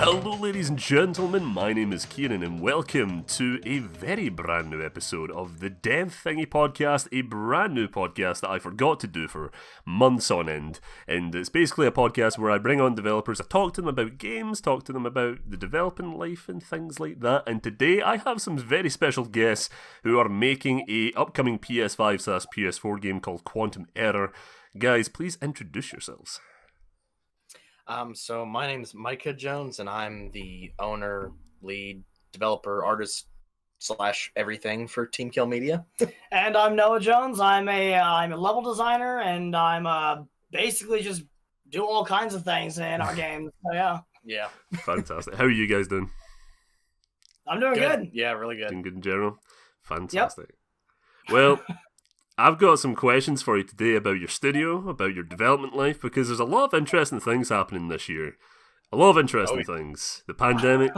Hello ladies and gentlemen, my name is Kieran and welcome to a very brand new episode of the DevThingy podcast, a brand new podcast that I forgot to do for months on end. And it's basically a podcast where I bring on developers, I talk to them about games, talk to them about the developing life and things like that. And today I have some very special guests who are making a upcoming PS5/PS4 game called Quantum Error. Guys, please introduce yourselves. So my name is Micah Jones, and I'm the owner, lead, developer, artist / everything for TeamKill Media. And I'm Noah Jones. I'm a level designer, and I'm basically just do all kinds of things in our games. So Yeah, Fantastic. How are you guys doing? I'm doing good. Yeah, really good. Doing good in general? Fantastic. Yep. Well, I've got some questions for you today about your studio, about your development life, because there's a lot of interesting things happening this year. A lot of interesting things. The pandemic,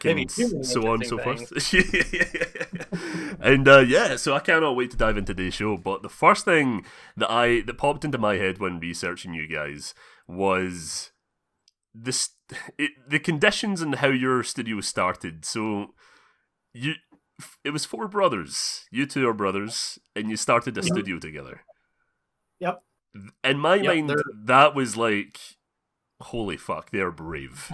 and so on and so forth. And so I cannot wait to dive into today's show. But the first thing that popped into my head when researching you guys was the conditions and how your studio started. So it was 4 brothers. You 2 are brothers, and you started a studio together. Yep. In my mind, that was like, holy fuck, they're brave.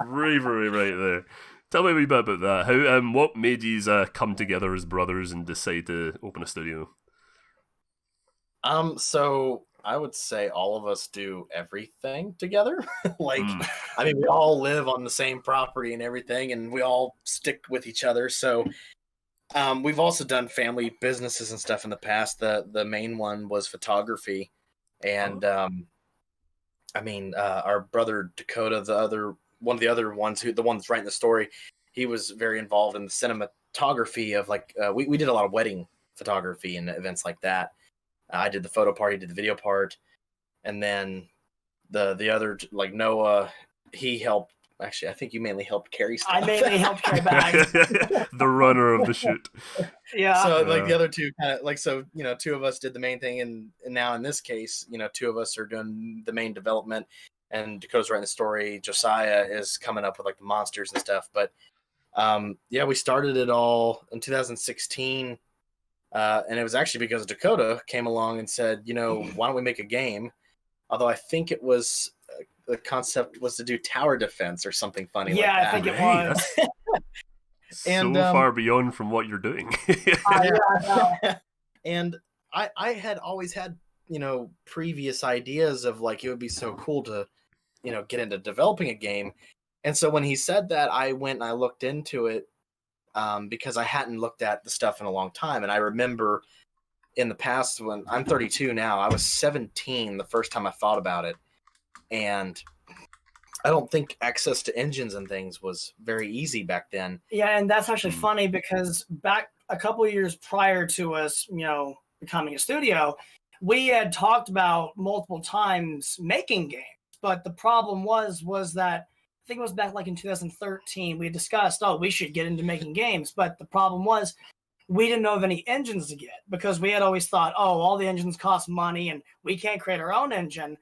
Bravery right there. Tell me a wee bit about that. How what made you come together as brothers and decide to open a studio? So I would say all of us do everything together. I mean, we all live on the same property and everything, and we all stick with each other. So we've also done family businesses and stuff in the past. The main one was photography, and our brother Dakota, one of the other ones, the one that's writing the story, he was very involved in the cinematography of we did a lot of wedding photography and events like that. I did the photo part, he did the video part, and then the other, like Noah, he helped. Actually, I think you mainly helped carry stuff. I mainly helped carry bags. The runner of the shoot. Yeah. So the other two kind of 2 of us did the main thing, and now in this case, 2 of us are doing the main development, and Dakota's writing the story. Josiah is coming up with the monsters and stuff. But we started it all in 2016. And it was actually because Dakota came along and said, why don't we make a game? Although I think it was the concept was to do tower defense or something funny like that. Yeah, I think it was. And so far beyond from what you're doing. And I had always had, previous ideas of it would be so cool to, get into developing a game. And so when he said that, I went and I looked into it. Because I hadn't looked at the stuff in a long time. And I remember in the past, when I'm 32 now, I was 17 the first time I thought about it. And I don't think access to engines and things was very easy back then. Yeah, and that's actually funny because back a couple of years prior to us, becoming a studio, we had talked about multiple times making games. But the problem was that I think it was back in 2013, we discussed, we should get into making games. But the problem was we didn't know of any engines to get because we had always thought, all the engines cost money and we can't create our own engine.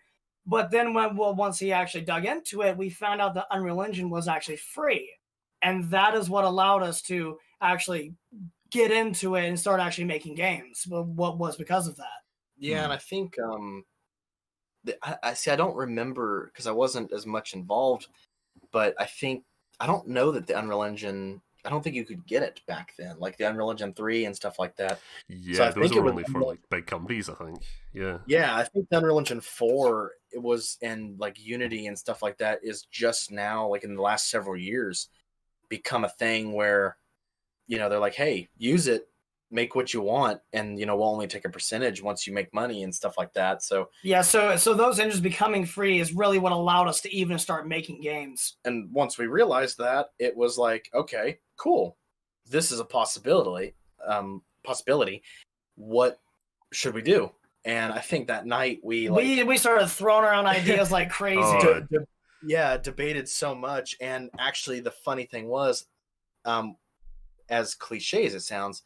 But then once he actually dug into it, we found out the Unreal Engine was actually free. And that is what allowed us to actually get into it and start actually making games. But what was because of that? Yeah, and I think, I don't remember because I wasn't as much involved. But I don't know that the Unreal Engine, I don't think you could get it back then, like the Unreal Engine 3 and stuff like that. Yeah, so those were only for big companies, I think. Yeah. Yeah, I think the Unreal Engine 4, it was, and Unity and stuff like that is just now, in the last several years, become a thing where, they're like, hey, use it, make what you want, and we'll only take a percentage once you make money and stuff like that. So yeah, so those engines becoming free is really what allowed us to even start making games. And once we realized that, it was like, okay, cool, this is a possibility. What should we do? And I think that night we started throwing around ideas like crazy. Debated so much. And actually, the funny thing was, as cliche as it sounds,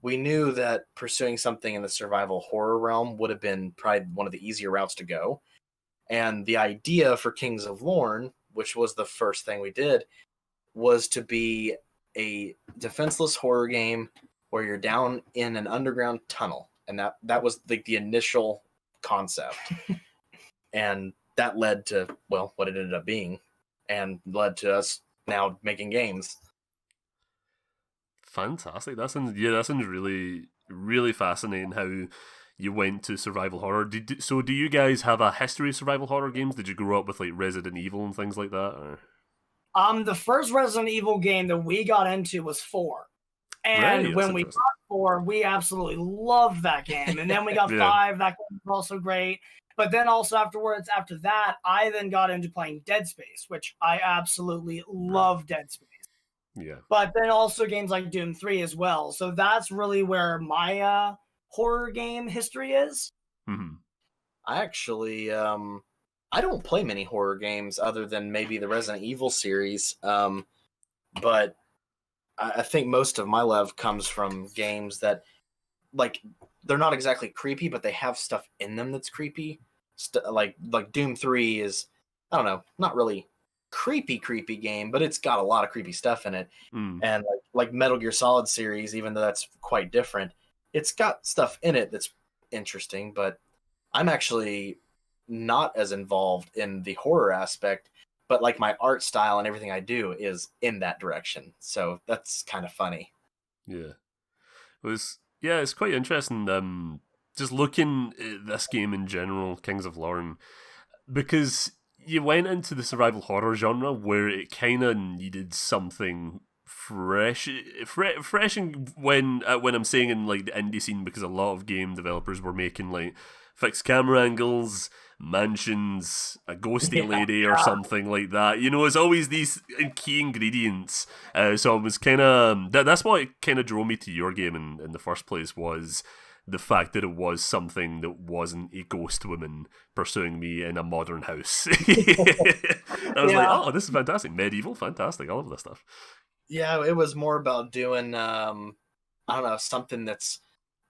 we knew that pursuing something in the survival horror realm would have been probably one of the easier routes to go. And the idea for Kings of Lorn, which was the first thing we did, was to be a defenseless horror game where you're down in an underground tunnel. And that was the initial concept. And that led to, well, what it ended up being, and led to us now making games. Fantastic. That sounds really, really fascinating how you went to survival horror. Do you guys have a history of survival horror games? Did you grow up with like Resident Evil and things like that? Or? The first Resident Evil game that we got into was 4. And when we got 4, we absolutely loved that game. And then we got 5, that game was also great. But then also after that, I then got into playing Dead Space, which I absolutely love Dead Space. Yeah. But then also games like Doom 3 as well. So that's really where my horror game history is. Mm-hmm. I actually, I don't play many horror games other than maybe the Resident Evil series. But I think most of my love comes from games that, like, they're not exactly creepy, but they have stuff in them that's creepy. Like Doom 3 is, I don't know, not really creepy game, but it's got a lot of creepy stuff in it. And like Metal Gear Solid series, even though that's quite different, it's got stuff in it that's interesting. But I'm actually not as involved in the horror aspect, but like my art style and everything I do is in that direction. So that's kind of funny. Yeah. It's quite interesting. Just looking at this game in general, Kings of Lorn, because you went into the survival horror genre where it kind of needed something fresh. And when I'm saying in like the indie scene, because a lot of game developers were making like fixed camera angles, mansions, a ghosty lady or something like that. You know, it's always these key ingredients. So it was kind of that's what kind of drove me to your game in the first place, was the fact that it was something that wasn't a ghost woman pursuing me in a modern house. I was like, oh, this is fantastic. Medieval, fantastic. I love this stuff. Yeah, it was more about doing, I don't know, something that's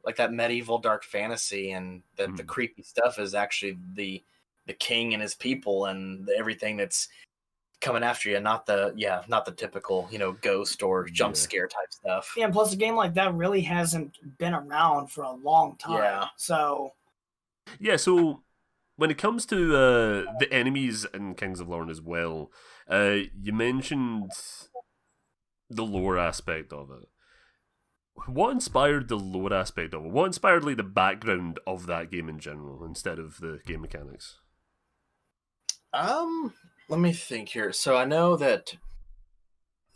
like that medieval dark fantasy, and that the creepy stuff is actually the king and his people and everything that's coming after you, not the typical, ghost or jump scare type stuff. Yeah, and plus a game like that really hasn't been around for a long time. Yeah. So when it comes to the enemies in Kings of Lorn as well, you mentioned the lore aspect of it. What inspired the lore aspect of it? What inspired like the background of that game in general instead of the game mechanics? Let me think here. So I know that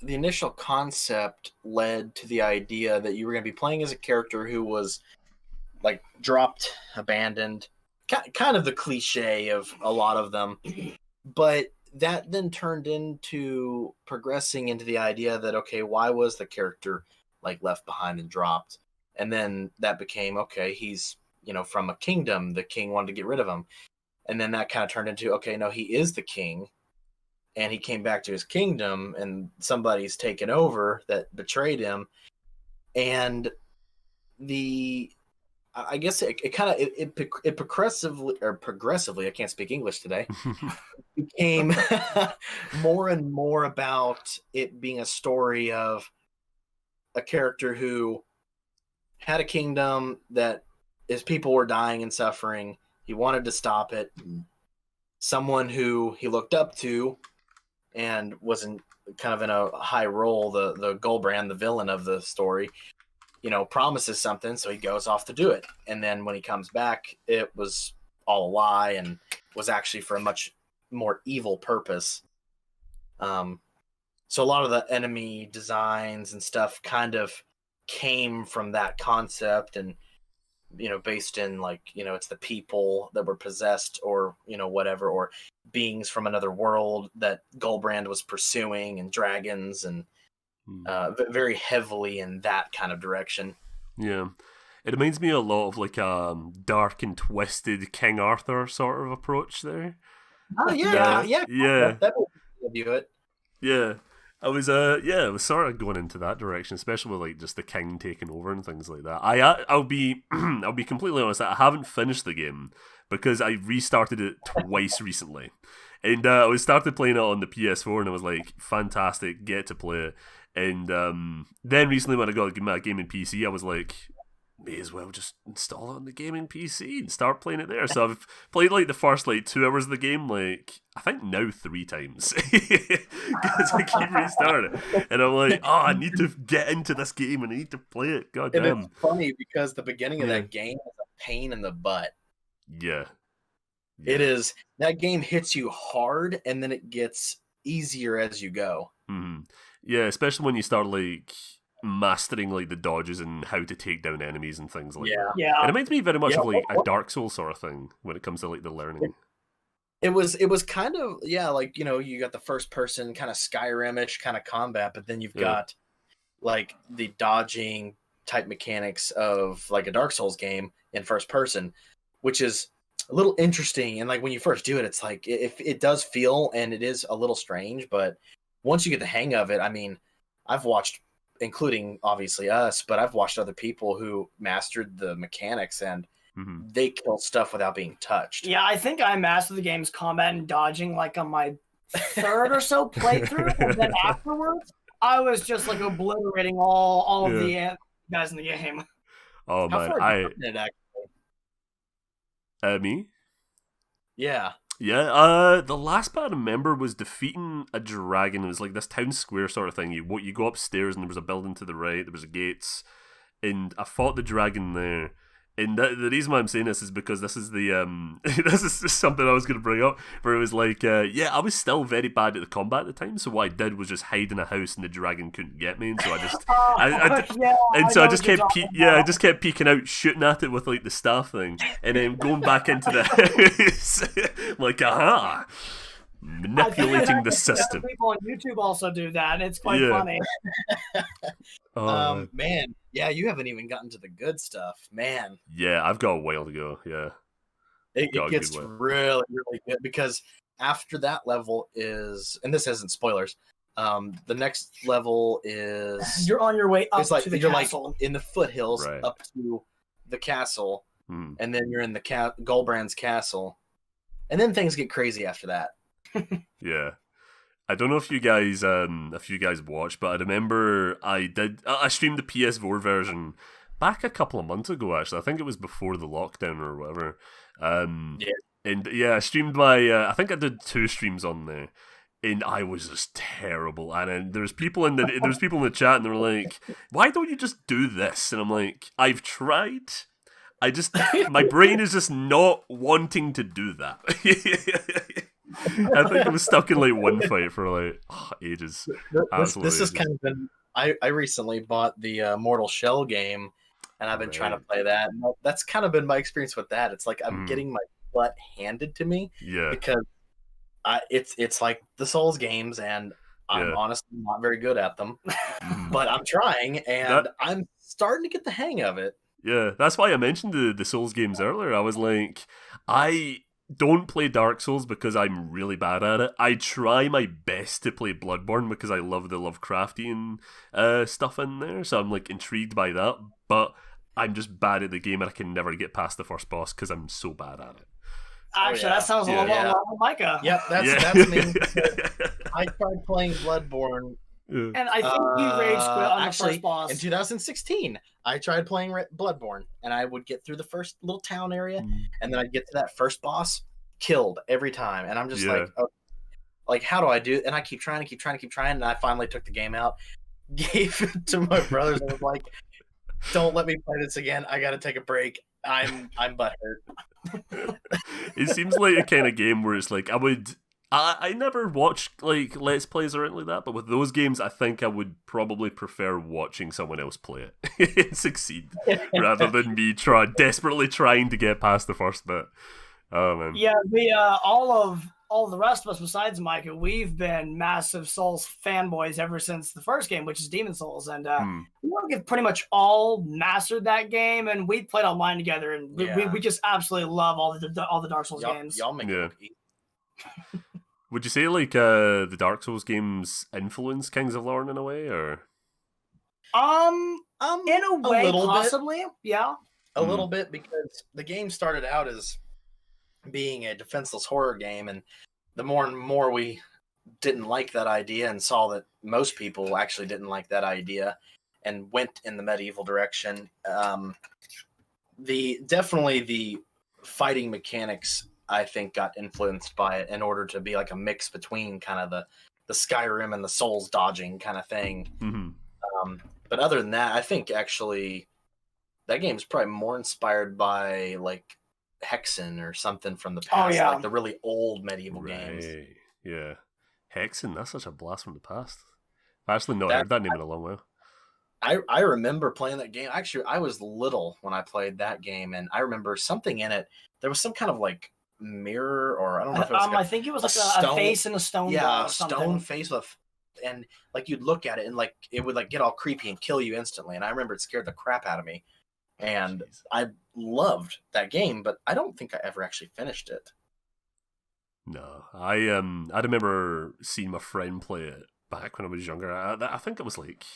the initial concept led to the idea that you were going to be playing as a character who was like dropped, abandoned, kind of the cliche of a lot of them. But that then turned into progressing into the idea that, okay, why was the character like left behind and dropped? And then that became, okay, he's, from a kingdom, the king wanted to get rid of him. And then that kind of turned into, okay, no, he is the king, and he came back to his kingdom, and somebody's taken over that betrayed him. And I guess it kind of progressively, I can't speak English today, became more and more about it being a story of a character who had a kingdom that his people were dying and suffering. He wanted to stop it. Someone who he looked up to and wasn't kind of in a high role, the Goldbrand, the villain of the story, promises something, so he goes off to do it. And then when he comes back, it was all a lie and was actually for a much more evil purpose. So a lot of the enemy designs and stuff kind of came from that concept, and based in like, it's the people that were possessed or, whatever, or beings from another world that Goldbrand was pursuing, and dragons, and very heavily in that kind of direction. Yeah. It reminds me a lot of like a dark and twisted King Arthur sort of approach there. Oh, yeah. That would do it. Yeah. I was sort of going into that direction, especially with like just the king taking over and things like that. I'll be completely honest, I haven't finished the game, because I restarted it twice recently. And I started playing it on the PS4, and I was like, fantastic, get to play it. And then recently when I got my gaming PC, I was like, may as well just install it on the gaming PC and start playing it there. So I've played like the first like 2 hours of the game, like I think now 3 times, because I keep restarting it, and I'm like, oh, I need to get into this game and I need to play it. God damn. And it's funny because the beginning of that game is a pain in the butt. Yeah. It is. That game hits you hard, and then it gets easier as you go. Mm-hmm. Yeah, especially when you start like mastering like the dodges and how to take down enemies and things like that. Yeah. It reminds me very much of like a Dark Souls sort of thing when it comes to like the learning. It was kind of, like, you got the first person kind of Skyrim-ish kind of combat, but then you've got like the dodging type mechanics of like a Dark Souls game in first person, which is a little interesting. And like when you first do it, it's like it does feel, and it is a little strange, but once you get the hang of it, I mean, I've watched, including obviously us, but I've watched other people who mastered the mechanics, and they kill stuff without being touched. Yeah, I think I mastered the game's combat and dodging like on my 3rd or so playthrough, and then afterwards, I was just like obliterating all of the guys in the game. Oh man, me? Yeah. Yeah, the last part I remember was defeating a dragon. It was like this town square sort of thing. You go upstairs and there was a building to the right, there was gates, and I fought the dragon there. And the reason why I'm saying this is because this is the this is just something I was going to bring up, where it was like, I was still very bad at the combat at the time, so what I did was just hide in a house and the dragon couldn't get me, and so I just I just kept peeking out, shooting at it with like the staff thing, and then going back into the house, like, aha, manipulating the system. People on YouTube also do that, and it's quite funny. Man, yeah, you haven't even gotten to the good stuff, man. Yeah, I've got a while to go. Yeah, it gets really, really good, because after that level is, and this isn't spoilers. The next level is you're on your way up to the castle. Like in the foothills up to the castle, and then you're in the Golbrand's castle, and then things get crazy after that. Yeah. I don't know if you guys watched, but I remember I streamed the PS4 version back a couple of months ago, actually. I think it was before the lockdown or whatever. And I streamed I think I did 2 streams on there, and I was just terrible. And then there's people in the chat, and they were like, "Why don't you just do this?" And I'm like, "I've tried. My brain is just not wanting to do that." I think I was stuck in like one fight for like ages. This has kind of been. I recently bought the Mortal Shell game, and I've been trying to play that. And that's kind of been my experience with that. It's like I'm getting my butt handed to me. Yeah. Because it's like the Souls games, and I'm honestly not very good at them. But I'm trying, and I'm starting to get the hang of it. Yeah, that's why I mentioned the Souls games earlier. I was like, I don't play Dark Souls because I'm really bad at it. I try my best to play Bloodborne because I love the Lovecraftian stuff in there, so I'm like intrigued by that, but I'm just bad at the game, and I can never get past the first boss because I'm so bad at it. Actually, that sounds a lot like Micah. Yep, that's me. I tried playing Bloodborne. And I think he rage quit on the first boss. In 2016, I tried playing Bloodborne, and I would get through the first little town area, and then I'd get to that first boss, killed every time. And I'm just like, how do I do it? And I keep trying, and I finally took the game out, gave it to my brothers, and was like, don't let me play this again. I got to take a break. I'm butthurt. It seems like a kind of game where it's like, I never watch like Let's Plays or anything like that, but with those games, I think I would probably prefer watching someone else play it and succeed rather than me desperately trying to get past the first bit. Oh man. Yeah, we all the rest of us besides Micah, we've been massive Souls fanboys ever since the first game, which is Demon Souls, and we pretty much all mastered that game, and we played online together, and we just absolutely love all the Dark Souls games. Y'all make it easy. Would you say like the Dark Souls games influence Kings of Lorn in a way, or? In a way, possibly, yeah. A little bit, because the game started out as being a defenseless horror game, and the more and more we didn't like that idea and saw that most people actually didn't like that idea and went in the medieval direction. Definitely the fighting mechanics, I think, got influenced by it in order to be like a mix between kind of the Skyrim and the Souls dodging kind of thing. Mm-hmm. But other than that, I think actually that game is probably more inspired by like Hexen or something from the past, like the really old medieval games. Yeah. Hexen, that's such a blast from the past. I've actually not heard that name in a long while. I remember playing that game. Actually, I was little when I played that game, and I remember something in it. There was some kind of like mirror, or I don't know if it was I think it was like a face in a stone. Yeah, a stone face with, and like you'd look at it and like it would like get all creepy and kill you instantly. And I remember it scared the crap out of me. And I loved that game, but I don't think I ever actually finished it. No, I remember seeing my friend play it back when I was younger. I think it was like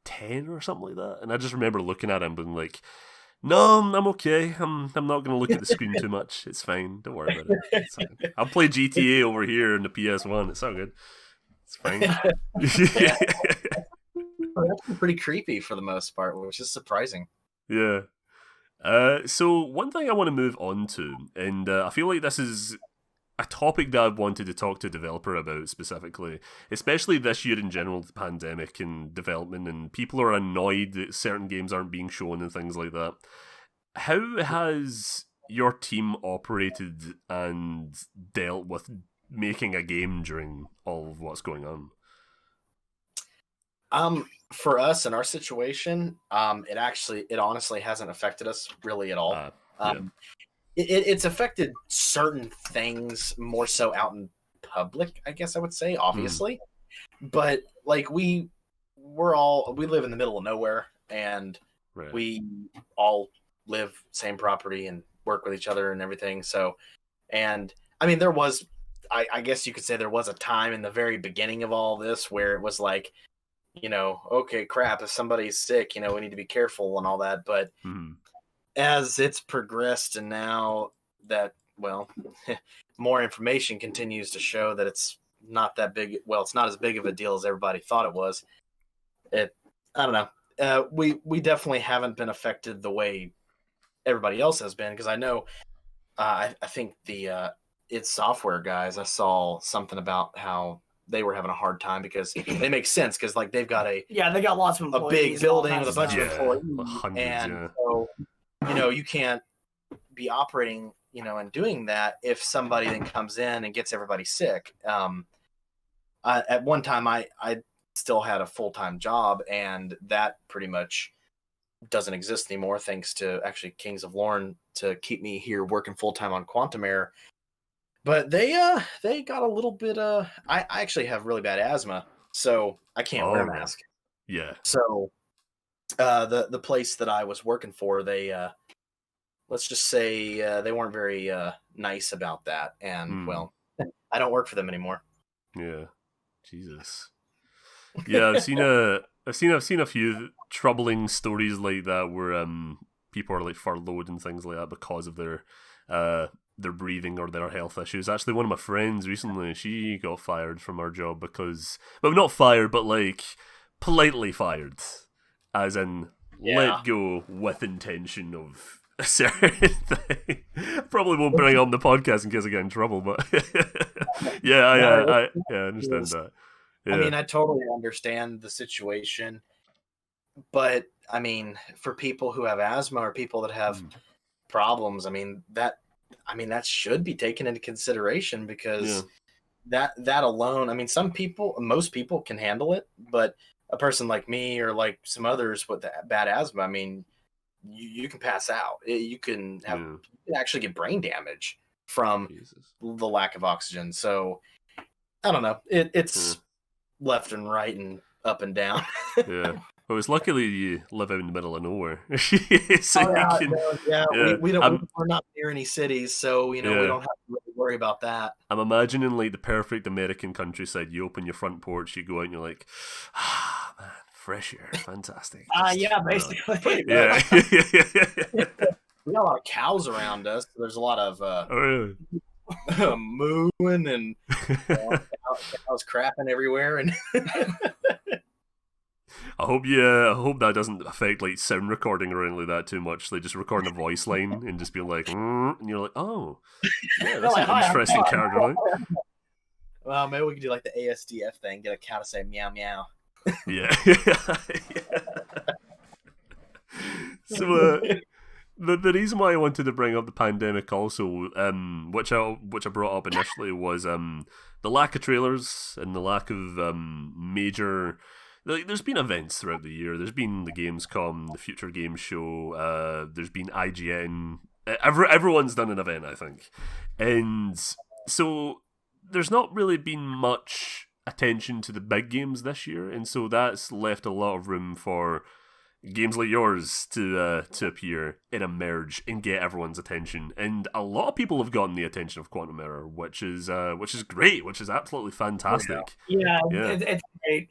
10 or something like that, and I just remember looking at him being like, "No, I'm okay. I'm not going to look at the screen too much. It's fine. Don't worry about it. I'll play GTA over here in the PS1. It's all good. It's fine." That's pretty creepy for the most part, which is surprising. Yeah. So one thing I want to move on to, and I feel like this is a topic that I've wanted to talk to a developer about specifically, especially this year in general, the pandemic and development, and people are annoyed that certain games aren't being shown and things like that. How has your team operated and dealt with making a game during all of what's going on? For us in our situation, it honestly hasn't affected us really at all. It's affected certain things more so out in public, I guess I would say, obviously. But like we live in the middle of nowhere, and we all live same property and work with each other and everything. So, and I mean, I guess you could say there was a time in the very beginning of all this where it was like, okay, crap, if somebody's sick, we need to be careful and all that. But as it's progressed, and now that, more information continues to show that it's not that big. Well, it's not as big of a deal as everybody thought it was. I don't know. We definitely haven't been affected the way everybody else has been, because I know, I think the id Software guys, I saw something about how they were having a hard time because they make sense, because like they've got they got lots of employees, a big building with a bunch of employees, hundreds, so you can't be operating and doing that if somebody then comes in and gets everybody sick. At one time I still had a full-time job, and that pretty much doesn't exist anymore, thanks to actually Kings of Lorn to keep me here working full-time on Quantum Error. But they got a little bit I actually have really bad asthma, so I can't wear a mask. Yeah. So the place that I was working for, they let's just say they weren't very nice about that, and I don't work for them anymore. Yeah. Jesus. Yeah, I've seen a few troubling stories like that where people are like furloughed and things like that because of their breathing or their health issues. Actually, one of my friends recently, she got fired from her job because, well, not fired, but like politely fired, as in let go with intention of a certain thing. Probably won't bring on the podcast in case I get in trouble, but I understand that. Yeah. I mean, I totally understand the situation, but I mean, for people who have asthma or people that have problems, that should be taken into consideration, because that alone, most people can handle it, but a person like me or like some others with bad asthma, you can pass out. You can actually get brain damage from the lack of oxygen. So I don't know. It's left and right and up and down. Yeah. Well, it's luckily you live out in the middle of nowhere. We're not near any cities, so we don't have to really worry about that. I'm imagining like the perfect American countryside. You open your front porch, you go out, and you're like, man, fresh air, fantastic. Basically. Yeah. we got a lot of cows around us. So there's a lot of Oh, mooing and cows crapping everywhere. And I hope that doesn't affect like sound recording or anything like that too much. Like just recording a voice line and just being like, and you're like, oh, yeah, that's like, an "Hi, I'm interesting Todd." character line. well, maybe we could do like the ASDF thing, get a cow to say meow meow. Yeah. So the reason why I wanted to bring up the pandemic also, which I brought up initially, was the lack of trailers and the lack of major. Like, there's been events throughout the year. There's been the Gamescom, the Future Games Show. There's been IGN. Everyone's done an event, I think, and so there's not really been much attention to the big games this year, and so that's left a lot of room for games like yours to appear and emerge and get everyone's attention. And a lot of people have gotten the attention of Quantum Error, which is great, which is absolutely fantastic. Yeah, Yeah. it's great.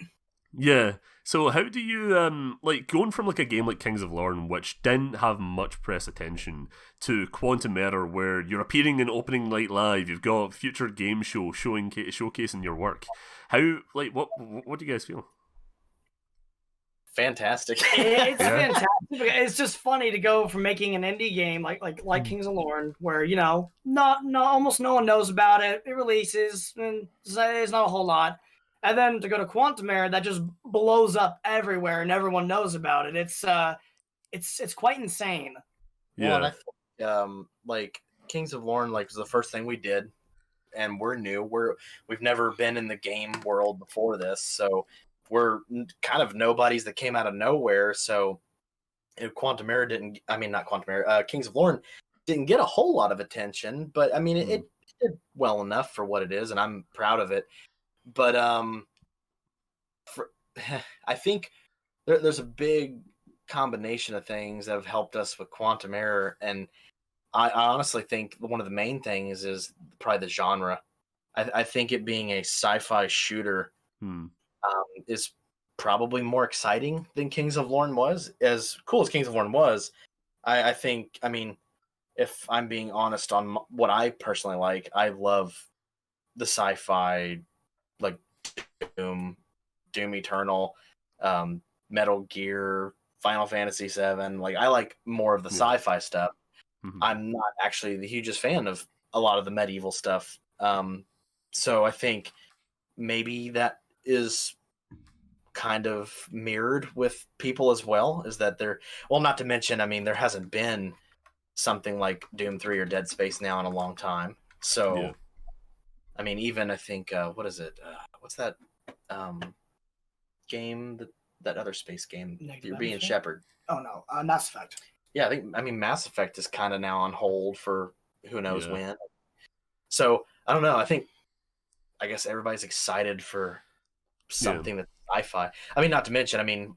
Yeah. So how do you like going from like a game like Kings of Lorn, which didn't have much press attention, to Quantum Error, where you're appearing in opening night live, you've got Future Game Show showcasing your work. How, like, what do you guys feel? Fantastic. It's Yeah. fantastic. It's just funny to go from making an indie game like Kings of Lorn, where not almost no one knows about it. It releases and there's not a whole lot, and then to go to Quantum Error that just blows up everywhere and everyone knows about it. It's quite insane. Well, and I Yeah. think like Kings of Lorn was the first thing we did, and we're new. We've never been in the game world before this, so we're kind of nobodies that came out of nowhere. So Quantum Error didn't. I mean, not Quantum Error. Kings of Lorn didn't get a whole lot of attention, but I mean, it did well enough for what it is, and I'm proud of it. But I think there's a big combination of things that have helped us with Quantum Error, and I honestly think one of the main things is probably the genre. I think it being a sci-fi shooter is probably more exciting than Kings of Lorn was. As cool as Kings of Lorn was, I think, I mean, if I'm being honest on what I personally like, I love the sci-fi, like Doom Eternal, Metal Gear, Final Fantasy VII. Like, I like more of the sci-fi stuff. I'm not actually the hugest fan of a lot of the medieval stuff. So I think maybe that is kind of mirrored with people as well, is that not to mention, I mean, there hasn't been something like Doom 3 or Dead Space now in a long time. So, I mean, even I think, what is it? What's that game, that other space game? You're being Shepard. Oh, no, Mass Effect. Yeah, I mean, Mass Effect is kind of now on hold for who knows when. So, I don't know. I guess everybody's excited for something that's sci-fi. I mean, not to mention, I mean,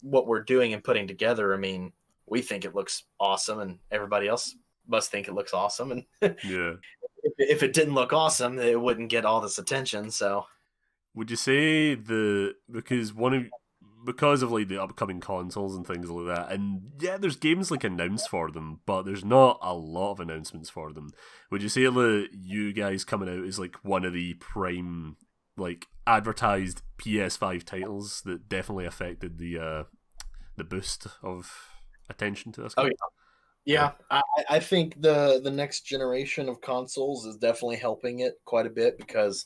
what we're doing and putting together, I mean, we think it looks awesome, and everybody else must think it looks awesome. And if it didn't look awesome, it wouldn't get all this attention. So, would you say because of like the upcoming consoles and things like that, and there's games like announced for them, but there's not a lot of announcements for them. Would you say that you guys coming out is like one of the prime, like, advertised PS5 titles that definitely affected the boost of attention to this game? Oh yeah. I think the next generation of consoles is definitely helping it quite a bit, because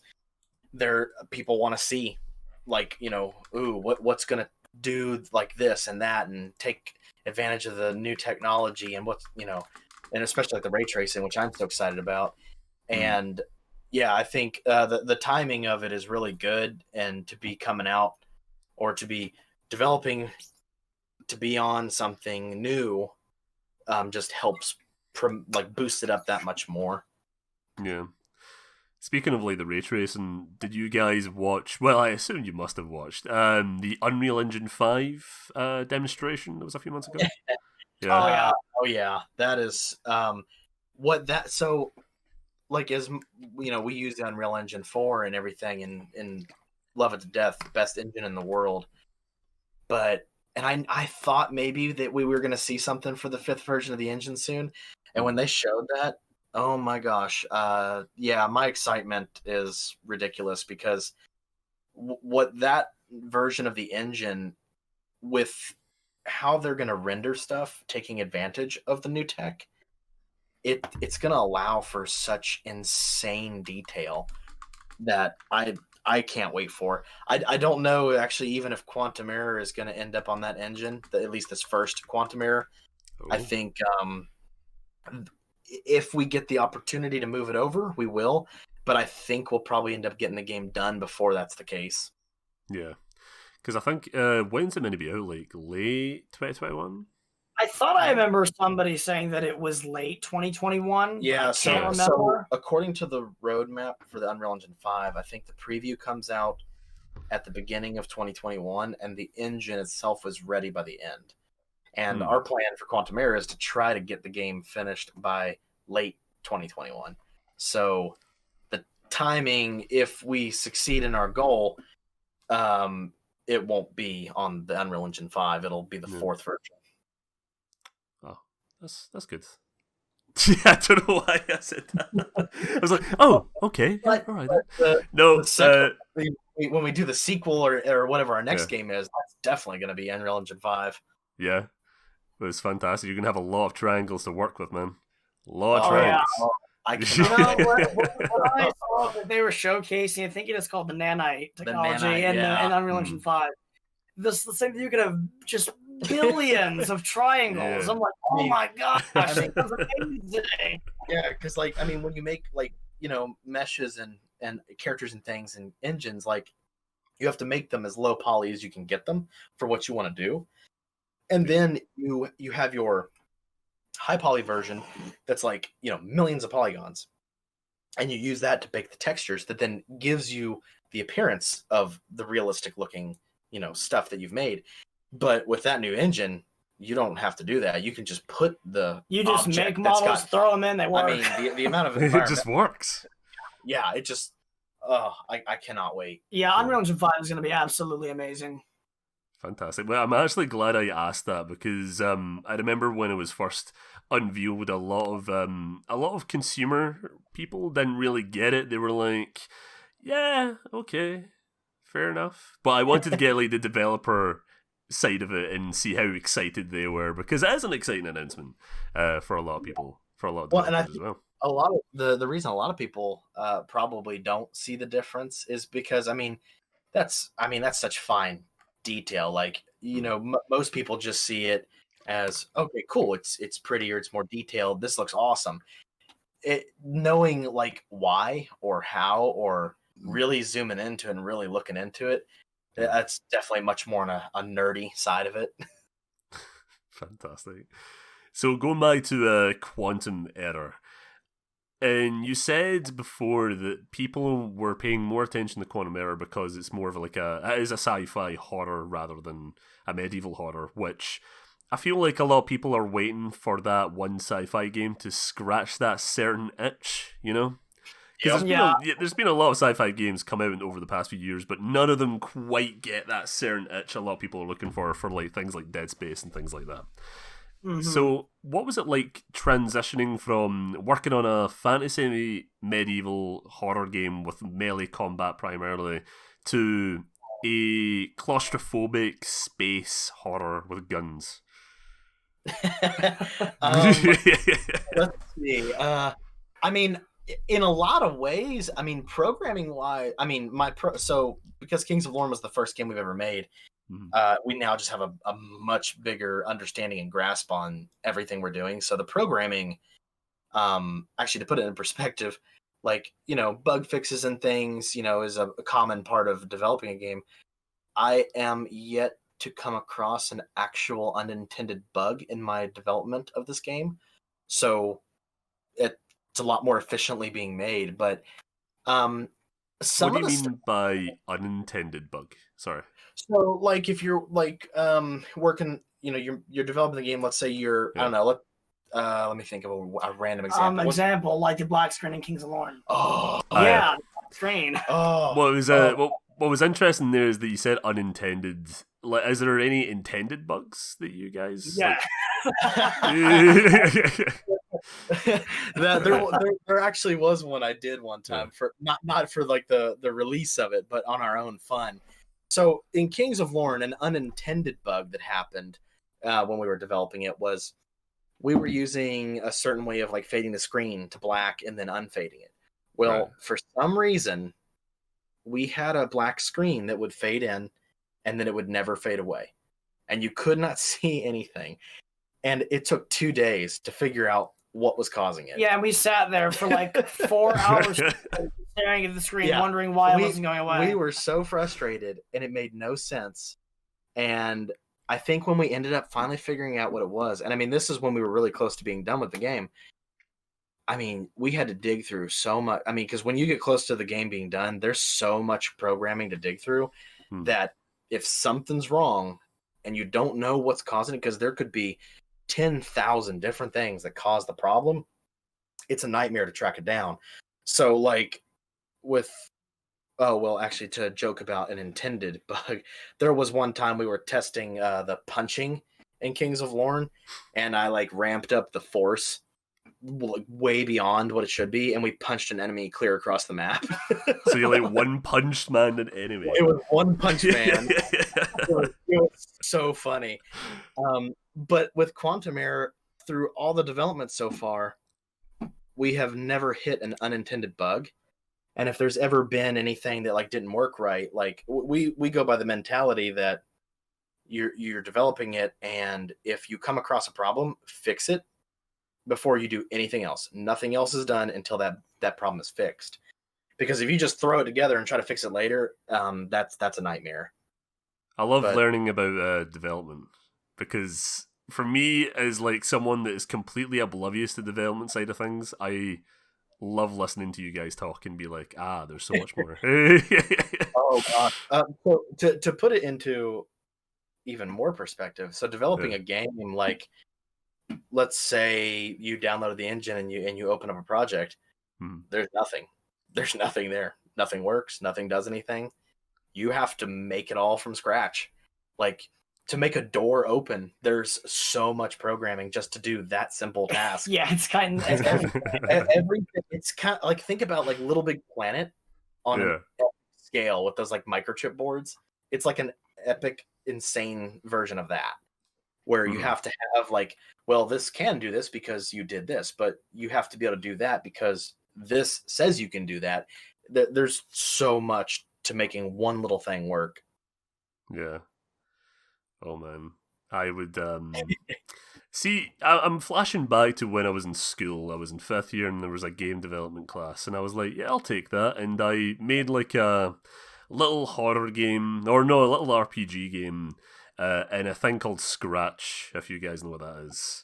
people want to see, like, what's gonna do like this and that, and take advantage of the new technology, and and especially like the ray tracing, which I'm so excited about. And I think the timing of it is really good, and to be coming out or to be developing to be on something new just helps boost it up that much more. Yeah. Speaking of like the ray tracing, did you guys watch? Well, I assume you must have watched the Unreal Engine 5 demonstration that was a few months ago. Oh yeah, that is so, like, as we use the Unreal Engine 4 and everything, and love it to death, best engine in the world. But I thought maybe that we were going to see something for the 5th version of the engine soon. And when they showed that, oh my gosh, yeah, my excitement is ridiculous because what that version of the engine, with how they're going to render stuff, taking advantage of the new tech, it's going to allow for such insane detail that I can't wait for. I don't know actually even if Quantum Error is going to end up on that engine, at least this first Quantum Error. Oh. I think if we get the opportunity to move it over, we will. But I think we'll probably end up getting the game done before that's the case. Yeah. Because I think, when's it meant to be out? Like, late 2021? I thought I remember somebody saying that it was late 2021. Yeah, I can't remember. so according to the roadmap for the Unreal Engine 5, I think the preview comes out at the beginning of 2021, and the engine itself was ready by the end. And our plan for Quantum Error is to try to get the game finished by late 2021. So the timing, if we succeed in our goal, it won't be on the Unreal Engine 5. It'll be the 4th version. Oh, that's good. Yeah, I don't know why I said that. I was like, oh, okay. Yeah, all right. When we do the sequel or whatever our next game is, that's definitely going to be Unreal Engine 5. Yeah. It was fantastic. You're going to have a lot of triangles to work with, man. A lot of triangles. Yeah. I cannot. What I saw that they were showcasing, I think it is called the nanite technology in Unreal Engine 5. This the same thing, you could have just billions of triangles. Yeah. I'm like, oh my gosh, that's amazing. Yeah, because when you make meshes and characters and things and engines, you have to make them as low poly as you can get them for what you want to do, and then you have your high poly version that's millions of polygons, and you use that to bake the textures that then gives you the appearance of the realistic looking stuff that you've made. But with that new engine, you don't have to do that. You can just put you just make models, throw them in, they work. I mean, the amount of it just works. Yeah, it just I cannot wait. Yeah, Unreal Engine 5 is going to be absolutely amazing. Fantastic. Well, I'm actually glad I asked that because I remember when it was first unveiled, a lot of consumer people didn't really get it. They were like, "Yeah, okay, fair enough." But I wanted to get the developer side of it and see how excited they were, because it is an exciting announcement for a lot of people, for a lot of developers as well. A lot of the reason a lot of people probably don't see the difference is because that's such fine detail. Most people just see it as, okay, cool, it's prettier, it's more detailed, this looks awesome. Knowing why or how or really zooming into it and really looking into it, that's definitely much more on a nerdy side of it. Fantastic. So going back to Quantum Error, and you said before that people were paying more attention to Quantum Error because it's more of it is a sci-fi horror rather than a medieval horror, which I feel like a lot of people are waiting for that one sci-fi game to scratch that certain itch, Because there's been a lot of sci-fi games come out over the past few years, but none of them quite get that certain itch a lot of people are looking for things like Dead Space and things like that. Mm-hmm. So what was it like transitioning from working on a fantasy medieval horror game with melee combat primarily to a claustrophobic space horror with guns? Let's see. In a lot of ways, programming wise, so because Kings of Lorn was the first game we've ever made, we now just have a much bigger understanding and grasp on everything we're doing. So the programming, actually, to put it in perspective, bug fixes and things, is a common part of developing a game. I am yet to come across an actual unintended bug in my development of this game. So it's a lot more efficiently being made, but what do you mean by unintended bug? Sorry. So if you're working, you're developing the game, let's say I don't know, let me think of a random example. Like the black screen in Kings of Lorn. Oh yeah, screen. Oh, what was interesting there is that you said unintended. like, is there any intended bugs that you guys? Yeah. There actually was one I did one time for not for like the release of it, but on our own fun. So in Kings of Lorn, an unintended bug that happened when we were developing it was we were using a certain way of like fading the screen to black and then unfading it. Well, for some reason, we had a black screen that would fade in and then it would never fade away. And you could not see anything. And it took 2 days to figure out what was causing it. Yeah, and we sat there for like 4 hours staring at the screen, wondering why it wasn't going away. We were so frustrated, and it made no sense. And I think when we ended up finally figuring out what it was, and I mean, this is when we were really close to being done with the game. I mean, we had to dig through so much. I mean, because when you get close to the game being done, there's so much programming to dig through that if something's wrong and you don't know what's causing it, because there could be 10,000 different things that cause the problem, it's a nightmare to track it down. So like actually, to joke about an intended bug, there was one time we were testing the punching in Kings of Lorn, and I like ramped up the force way beyond what it should be, and we punched an enemy clear across the map. So you're like one punch man an enemy. It was one punch man. It was so funny. But with Quantum Error, through all the development so far, we have never hit an unintended bug. And if there's ever been anything that like didn't work right, like we go by the mentality that you're developing it, and if you come across a problem, fix it before you do anything else. Nothing else is done until that problem is fixed. Because if you just throw it together and try to fix it later, that's a nightmare. I love learning about development, because for me, as like someone that is completely oblivious to the development side of things, I love listening to you guys talk and be like, there's so much more. Oh gosh. So to put it into even more perspective, so developing a game, like let's say you downloaded the engine and you open up a project, there's nothing there. Nothing works, nothing does anything. You have to make it all from scratch. Like, to make a door open, there's so much programming just to do that simple task. Yeah, it's kind of it's kind of like, think about like Little Big Planet on an epic scale with those like microchip boards. It's like an epic, insane version of that, where you have to have like, well, this can do this because you did this, but you have to be able to do that because this says you can do that. There's so much to making one little thing work. Yeah. Oh man, I would see. I'm flashing back to when I was in school. I was in 5th year, and there was a game development class, and I was like, "Yeah, I'll take that." And I made like a little horror game, or no, a little RPG game, and a thing called Scratch. If you guys know what that is.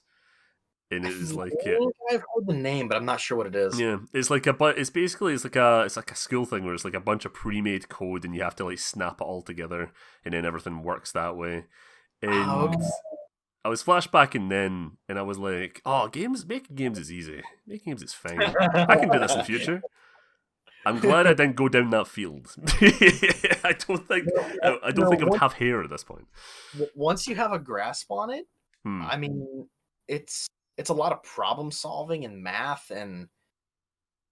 And it is like I've heard the name, but I'm not sure what it is. Yeah, it's like it's like a school thing where it's like a bunch of pre-made code, and you have to like snap it all together, and then everything works that way. And I was flashbacking then, and I was like, making games is easy. Making games is fine. I can do this in the future. I'm glad I didn't go down that field. I don't think I would have hair at this point. Once you have a grasp on it, I mean, it's a lot of problem solving and math and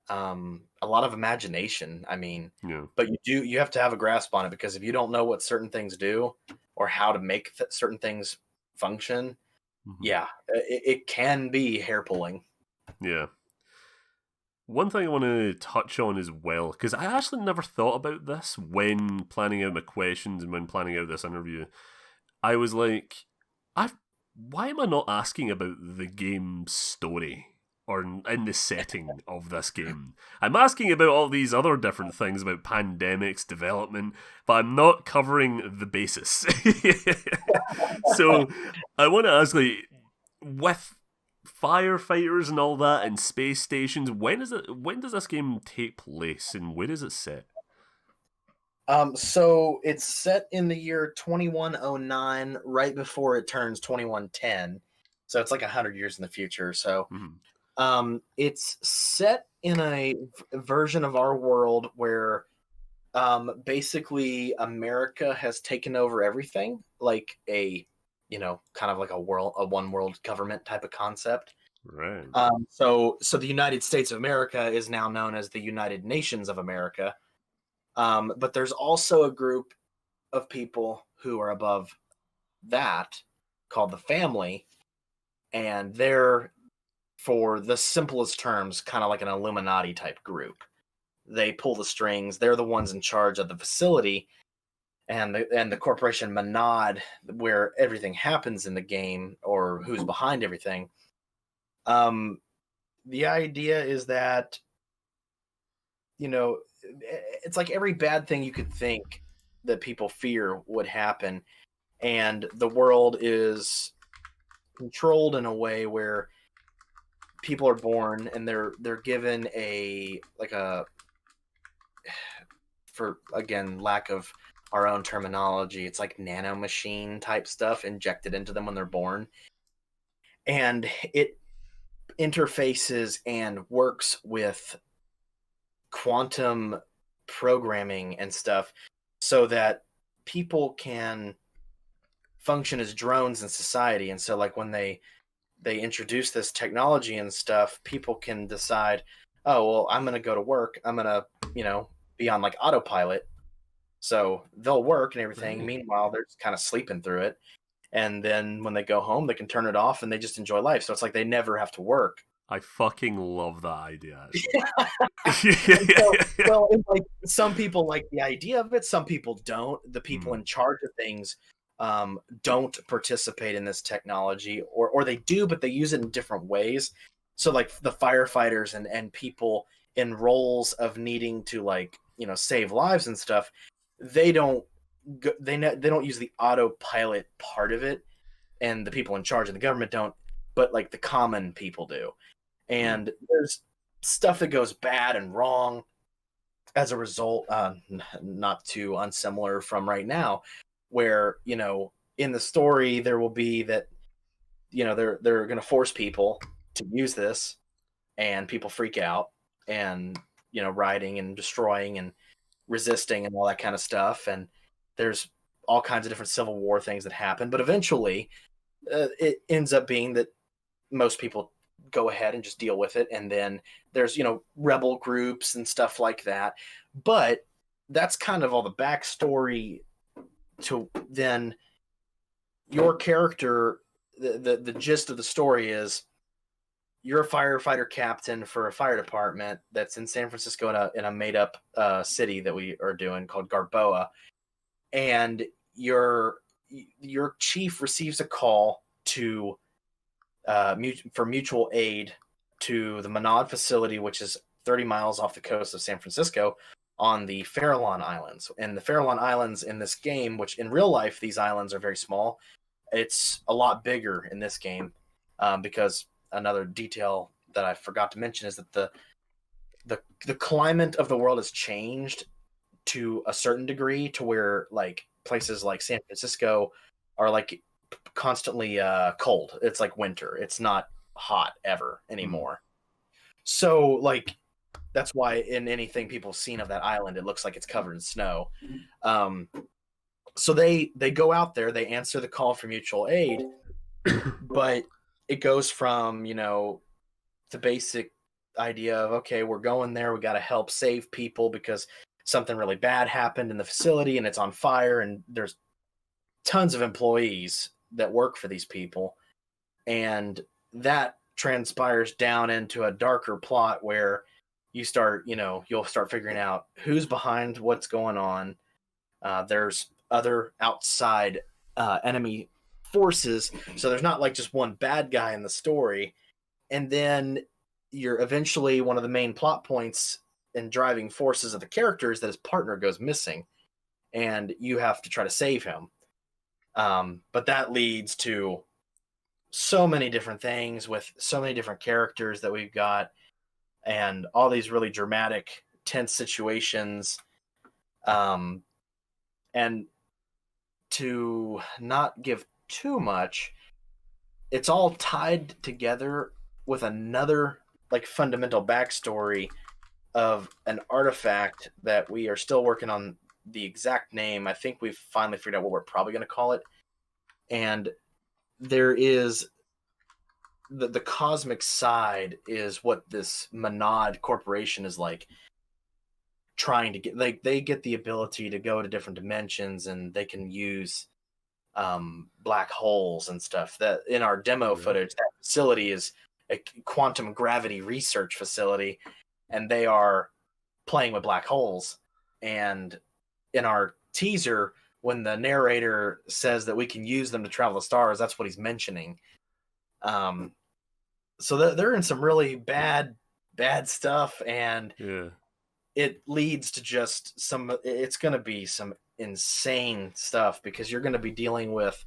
a lot of imagination. I mean, but you have to have a grasp on it, because if you don't know what certain things do or how to make certain things function, it can be hair pulling. Yeah. One thing I want to touch on as well, because I actually never thought about this when planning out my questions and when planning out this interview. I was like, why am I not asking about the game's story or in the setting of this game? I'm asking about all these other different things about pandemics, development, but I'm not covering the basis. So I want to ask, like, with firefighters and all that and space stations, when does this game take place and where is it set? So it's set in the year 2109, right before it turns 2110. So it's like 100 years in the future. So it's set in a version of our world where Basically, America has taken over everything, like a, kind of like a one world government type of concept. Right. So the United States of America is now known as the United Nations of America. But there's also a group of people who are above that called the family, and they're, for the simplest terms, kind of like an Illuminati type group. They pull the strings. They're the ones in charge of the facility and the corporation Monad, where everything happens in the game, or who's behind everything. The idea is that, it's like every bad thing you could think that people fear would happen, and the world is controlled in a way where people are born and they're given for, again, lack of our own terminology, it's like nanomachine type stuff injected into them when they're born, and it interfaces and works with quantum programming and stuff so that people can function as drones in society. And so, like, when they introduce this technology and stuff, people can decide, oh, well, I'm going to go to work, I'm going to, be on like autopilot, so they'll work and everything. Meanwhile, they're just kind of sleeping through it, and then when they go home, they can turn it off and they just enjoy life. So it's like they never have to work. I fucking love that idea. Well, like, some people like the idea of it, some people don't. The people in charge of things don't participate in this technology, or they do, but they use it in different ways. So, like, the firefighters and people in roles of needing to, like, save lives and stuff, they don't use the autopilot part of it, and the people in charge of the government don't, but like the common people do. And there's stuff that goes bad and wrong as a result, not too unsimilar from right now, where, in the story there will be that, they're going to force people to use this, and people freak out, and, rioting and destroying and resisting and all that kind of stuff. And there's all kinds of different Civil War things that happen, but eventually it ends up being that most people go ahead and just deal with it. And then there's, rebel groups and stuff like that. But that's kind of all the backstory to then your character. The gist of the story is you're a firefighter captain for a fire department that's in San Francisco, in a made up city that we are doing called Garboa. And your chief receives a call to for mutual aid to the Monad facility, which is 30 miles off the coast of San Francisco on the Farallon Islands. And the Farallon Islands in this game, which in real life, these islands are very small. It's a lot bigger in this game, because another detail that I forgot to mention is that the climate of the world has changed to a certain degree, to where, like, places like San Francisco are like constantly cold. It's like winter. It's not hot ever anymore. So, like, that's why in anything people have seen of that island, it looks like it's covered in snow. So they go out there, they answer the call for mutual aid, but it goes from, the basic idea of, okay, we're going there, we got to help save people because something really bad happened in the facility and it's on fire, and there's tons of employees that work for these people. And that transpires down into a darker plot where you start, you'll start figuring out who's behind what's going on. There's other outside enemy forces, so there's not like just one bad guy in the story. And then you're eventually, one of the main plot points and driving forces of the character is that his partner goes missing, and you have to try to save him. But that leads to so many different things with so many different characters that we've got, and all these really dramatic, tense situations. And to not give too much, it's all tied together with another, like, fundamental backstory of an artifact that we are still working on the exact name. I think we've finally figured out what we're probably going to call it. And there is the cosmic side is what this Monad corporation is like trying to get. Like, they get the ability to go to different dimensions, and they can use black holes and stuff. That in our demo footage, that facility is a quantum gravity research facility, and they are playing with black holes. And in our teaser, when the narrator says that we can use them to travel the stars, that's what he's mentioning. So they're in some really bad stuff, and it leads to just it's going to be some insane stuff, because you're going to be dealing with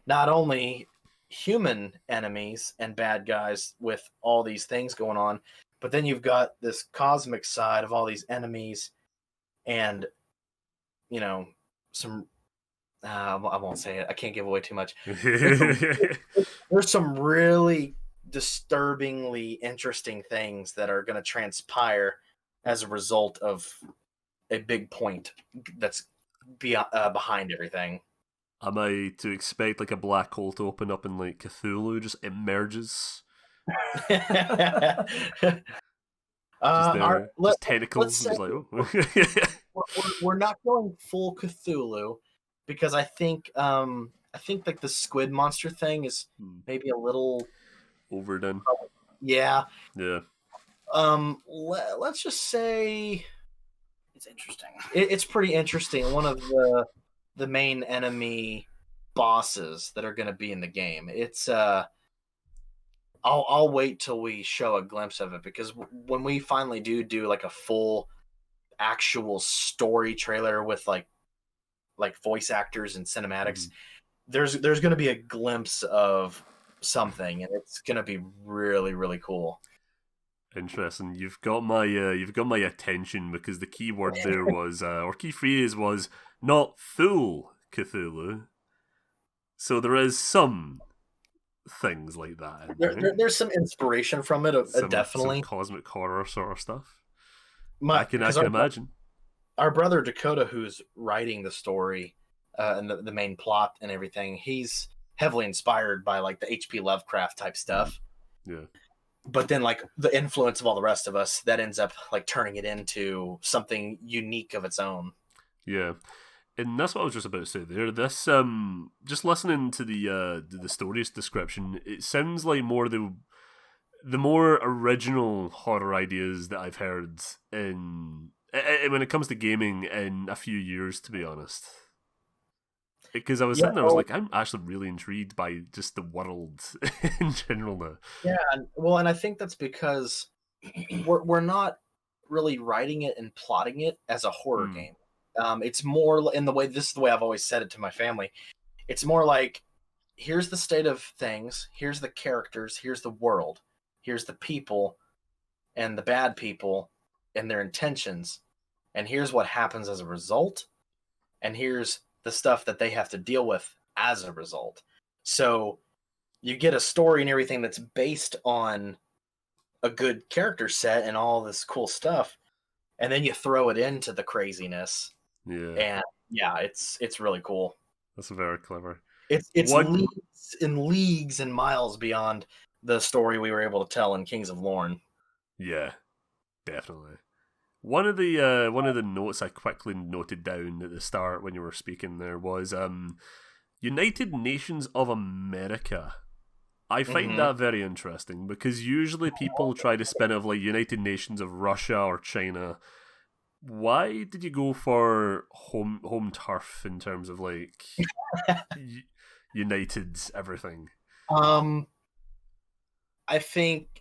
not only human enemies and bad guys with all these things going on, but then you've got this cosmic side of all these enemies, and some I won't say it. I can't give away too much. There's some really disturbingly interesting things that are going to transpire as a result of a big point that's behind everything. Am I to expect like a black hole to open up and like Cthulhu just emerges? Just tentacles. Just like, we're not going full Cthulhu, because I think like the squid monster thing is maybe a little overdone. Yeah. Let's just say it's interesting. It's pretty interesting. One of the main enemy bosses that are going to be in the game. It's I'll wait till we show a glimpse of it, because when we finally do like a full actual story trailer with like voice actors and cinematics, there's going to be a glimpse of something, and it's going to be really, really cool. Interesting. You've got my attention, because the key word there was or key phrase was not full Cthulhu. So there is some things like that. There's some inspiration from it, definitely. Some cosmic horror sort of stuff. I can imagine. Our brother Dakota, who's writing the story and the main plot and everything, he's heavily inspired by like the H.P. Lovecraft type stuff. Yeah. But then like the influence of all the rest of us, that ends up like turning it into something unique of its own. Yeah. And that's what I was just about to say there. This just listening to the story's description, it sounds like more the more original horror ideas that I've heard in when it comes to gaming in a few years, to be honest. Because I was sitting there, I was like, I'm actually really intrigued by just the world in general now. Yeah, well, and I think that's because we're not really writing it and plotting it as a horror game. It's more in the way, this is the way I've always said it to my family. It's more like, here's the state of things, here's the characters, here's the world, here's the people and the bad people and their intentions, and here's what happens as a result, and here's the stuff that they have to deal with as a result. So you get a story and everything that's based on a good character set and all this cool stuff, and then you throw it into the craziness. Yeah. And yeah, it's really cool. That's very clever. It's leagues and miles beyond the story we were able to tell in Kings of Lorn. Yeah, definitely. One of the notes I quickly noted down at the start when you were speaking there was United Nations of America. I find that very interesting, because usually people try to spin of like United Nations of Russia or China. Why did you go for home turf in terms of like United everything?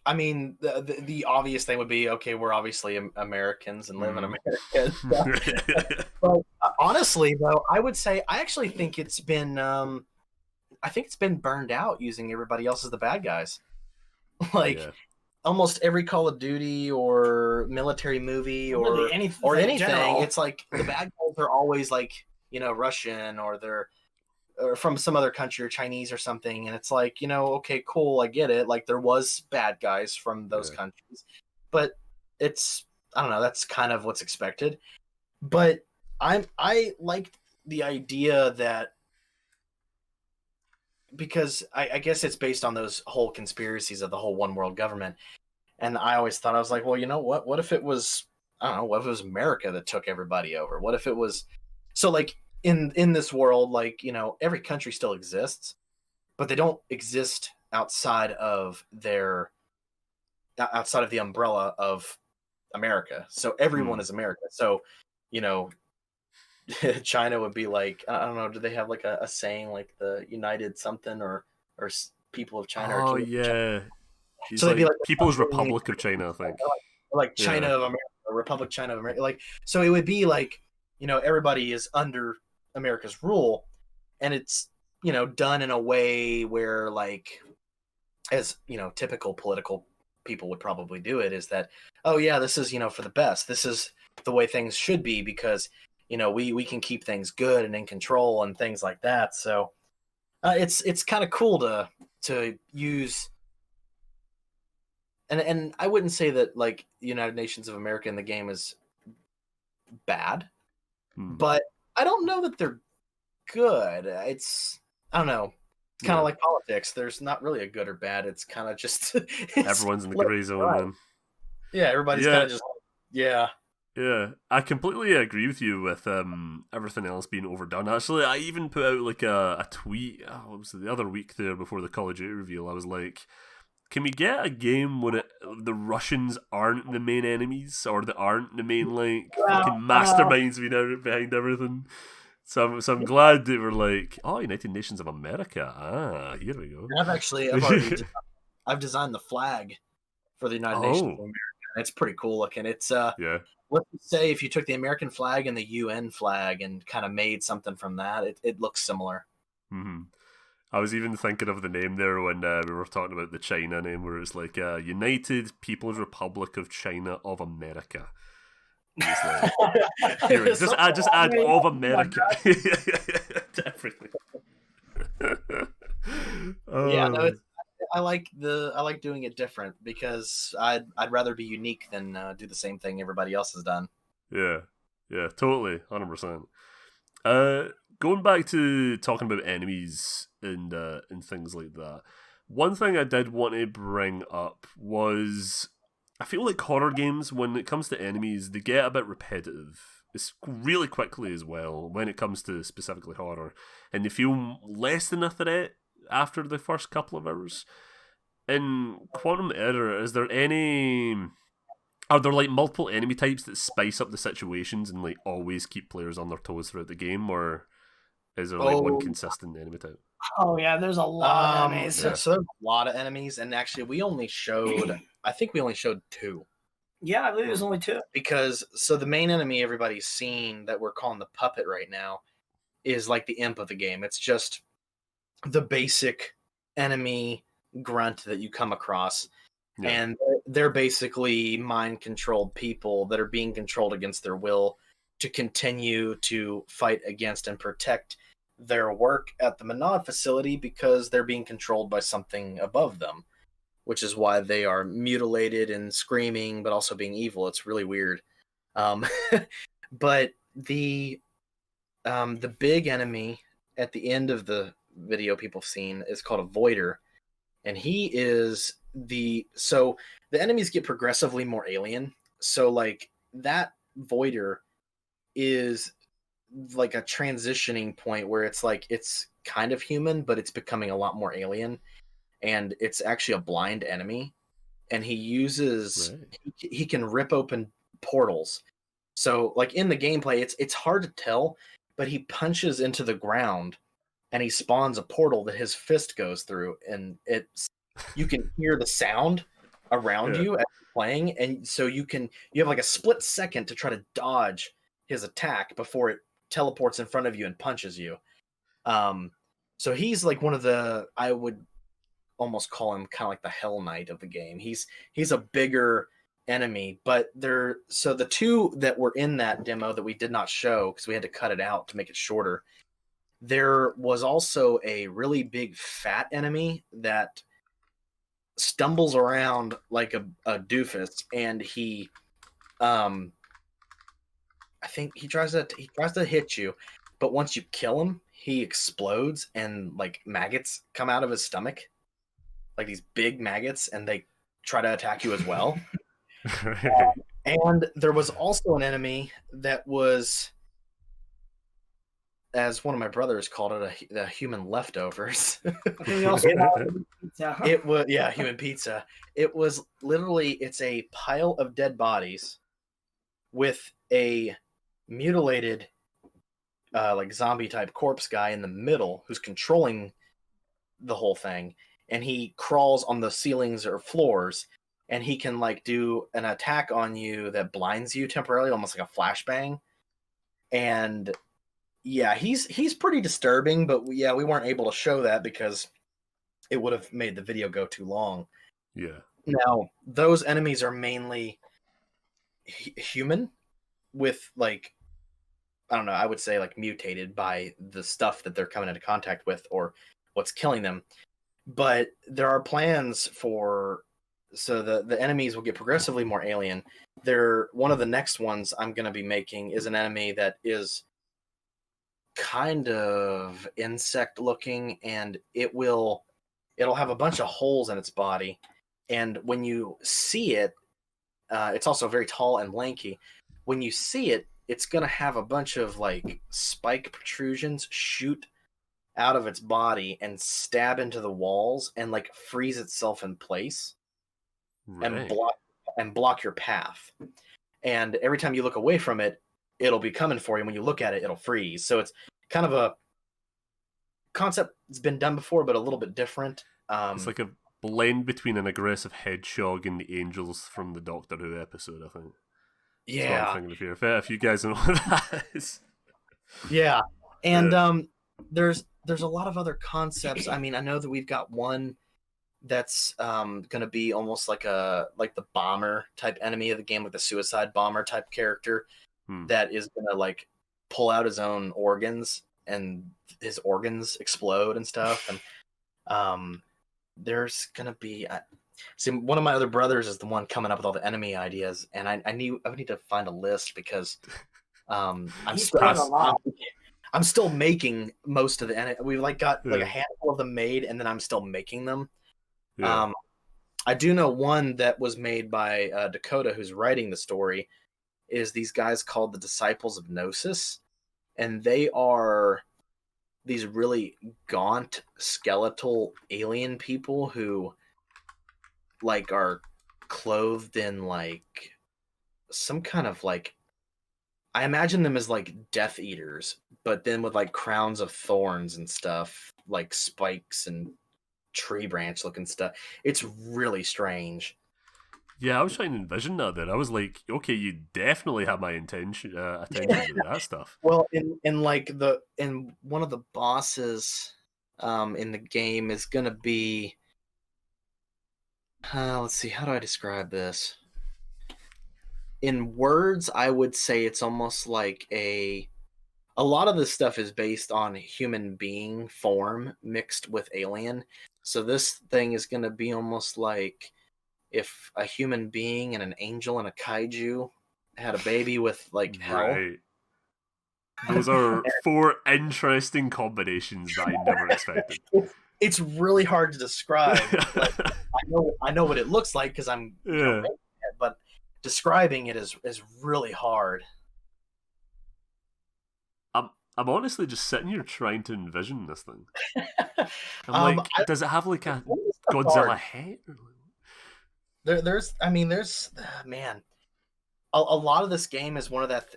I mean, the obvious thing would be, okay, we're obviously Americans and live in America. But honestly, though, I would say I actually think it's been burned out using everybody else as the bad guys. Almost every Call of Duty or military movie or anything, it's like the bad guys are always like, Russian, or they're from some other country, or Chinese or something, and it's like, okay, cool, I get it. Like, there was bad guys from those countries, but it's I don't know, that's kind of what's expected. But I liked the idea that, because I guess it's based on those whole conspiracies of the whole one world government. And I always thought, I was like, well, you know what? What if it was, I don't know, what if it was America that took everybody over? What if it was, so like in this world, like, you know, every country still exists, but they don't exist outside of the umbrella of America. So everyone is America. So, you know, China would be like, I don't know, do they have like a saying like the United something or people of China or Oh Kingdom of China? yeah, he's So they'd be like like People's Republic of China, I think. like China of America, or Republic China of America. Like, so it would be like, you know, everybody is under America's rule, and it's, you know, done in a way where, like, as you know, typical political people would probably do it, is that, oh yeah, this is, you know, for the best. This is the way things should be, because, you know, we can keep things good and in control and things like that. So it's kind of cool to use. And I wouldn't say that like United Nations of America in the game is bad, but I don't know that they're good. I don't know. It's kind of like politics. There's not really a good or bad. It's kind of just everyone's in the gray zone, man. Yeah, everybody's kind of just Yeah, I completely agree with you with everything else being overdone. Actually, I even put out like a tweet. What was it, the other week there before the Call of Duty reveal? I was like, can we get a game when the Russians aren't the main enemies, or they aren't the main like fucking masterminds behind everything? So I'm glad they were like, oh, United Nations of America. Here we go. I've designed the flag for the United Nations of America. It's pretty cool looking. It's let's say if you took the American flag and the UN flag and kind of made something from that, it looks similar. Mm-hmm. I was even thinking of the name there when we were talking about the China name, where it's like United People's Republic of China of America. Like, here, just add of America to everything. Yeah, no, I like doing it different, because I'd rather be unique than do the same thing everybody else has done. Yeah, totally, 100%. Going back to talking about enemies and things like that, one thing I did want to bring up was, I feel like horror games, when it comes to enemies, they get a bit repetitive. It's really quickly as well when it comes to specifically horror, and they feel less than a threat after the first couple of hours. In Quantum Error, are there like multiple enemy types that spice up the situations and like always keep players on their toes throughout the game, or is there like one consistent enemy type? Oh yeah, there's a lot of enemies. So there's a lot of enemies, and actually I think we only showed 2. Yeah, I believe there's only 2. Because so the main enemy everybody's seen that we're calling the puppet right now is like the imp of the game. It's just the basic enemy grunt that you come across. Yeah. And they're basically mind-controlled people that are being controlled against their will to continue to fight against and protect their work at the Monad facility, because they're being controlled by something above them, which is why they are mutilated and screaming, but also being evil. It's really weird. But the big enemy at the end of the video people have seen is called a Voider, and he is so the enemies get progressively more alien. So like that Voider is like a transitioning point where it's like it's kind of human, but it's becoming a lot more alien, and it's actually a blind enemy, and he can rip open portals. So like in the gameplay, it's hard to tell, but he punches into the ground and he spawns a portal that his fist goes through, and you can hear the sound around you as you're playing, and so you have like a split second to try to dodge his attack before it teleports in front of you and punches you. So he's like one of the, I would almost call him kind of like the Hell Knight of the game. He's a bigger enemy, but so the 2 that were in that demo that we did not show because we had to cut it out to make it shorter, there was also a really big fat enemy that stumbles around like a doofus, and he I think he tries to hit you, but once you kill him, he explodes and like maggots come out of his stomach, like these big maggots, and they try to attack you as well. And there was also an enemy that was, as one of my brothers called it, the human leftovers. It was human pizza. It was literally, it's a pile of dead bodies with a mutilated like zombie type corpse guy in the middle who's controlling the whole thing, and he crawls on the ceilings or floors, and he can like do an attack on you that blinds you temporarily, almost like a flashbang. And yeah, he's pretty disturbing, but we weren't able to show that because it would have made the video go too long. Yeah. Now, those enemies are mainly human with like, I don't know, I would say like mutated by the stuff that they're coming into contact with or what's killing them. But there are plans so the enemies will get progressively more alien. One of the next ones I'm going to be making is an enemy that is kind of insect looking, and it'll have a bunch of holes in its body, and when you see it, it's also very tall and lanky. When you see it, it's going to have a bunch of like spike protrusions shoot out of its body and stab into the walls and like freeze itself in place. Right. and block your path. And every time you look away from it, it'll be coming for you. When you look at it, it'll freeze. So it's kind of a concept that's been done before, but a little bit different. It's like a blend between an aggressive hedgehog and the angels from the Doctor Who episode, I think. Yeah. I'm thinking of here. If you guys know what that is. Yeah. And there's a lot of other concepts. I mean, I know that we've got one that's going to be almost like the bomber type enemy of the game, like the suicide bomber type character that is going to like pull out his own organs and his organs explode and stuff. And there's going to be... See, one of my other brothers is the one coming up with all the enemy ideas, and I need to find a list because I'm still making most of the. We've like got like a handful of them made, and then I'm still making them. Yeah. I do know one that was made by Dakota, who's writing the story, is these guys called the Disciples of Gnosis, and they are these really gaunt, skeletal alien people who like are clothed in like some kind of like, I imagine them as like Death Eaters, but then with like crowns of thorns and stuff, like spikes and tree branch looking stuff. It's really strange. Yeah, I was trying to envision that then. I was like, okay, you definitely have my attention to that stuff. Well, in one of the bosses in the game is gonna be let's see, how do I describe this? In words, I would say it's almost like a lot of this stuff is based on human being form mixed with alien. So this thing is going to be almost like if a human being and an angel and a kaiju had a baby with like hell. Right. Those are four interesting combinations that I never expected. It's really hard to describe. Like, I know what it looks like because I'm making it, but describing it is really hard. I'm honestly just sitting here trying to envision this thing. I'm like, does it have like a Godzilla head? There's man. A lot of this game is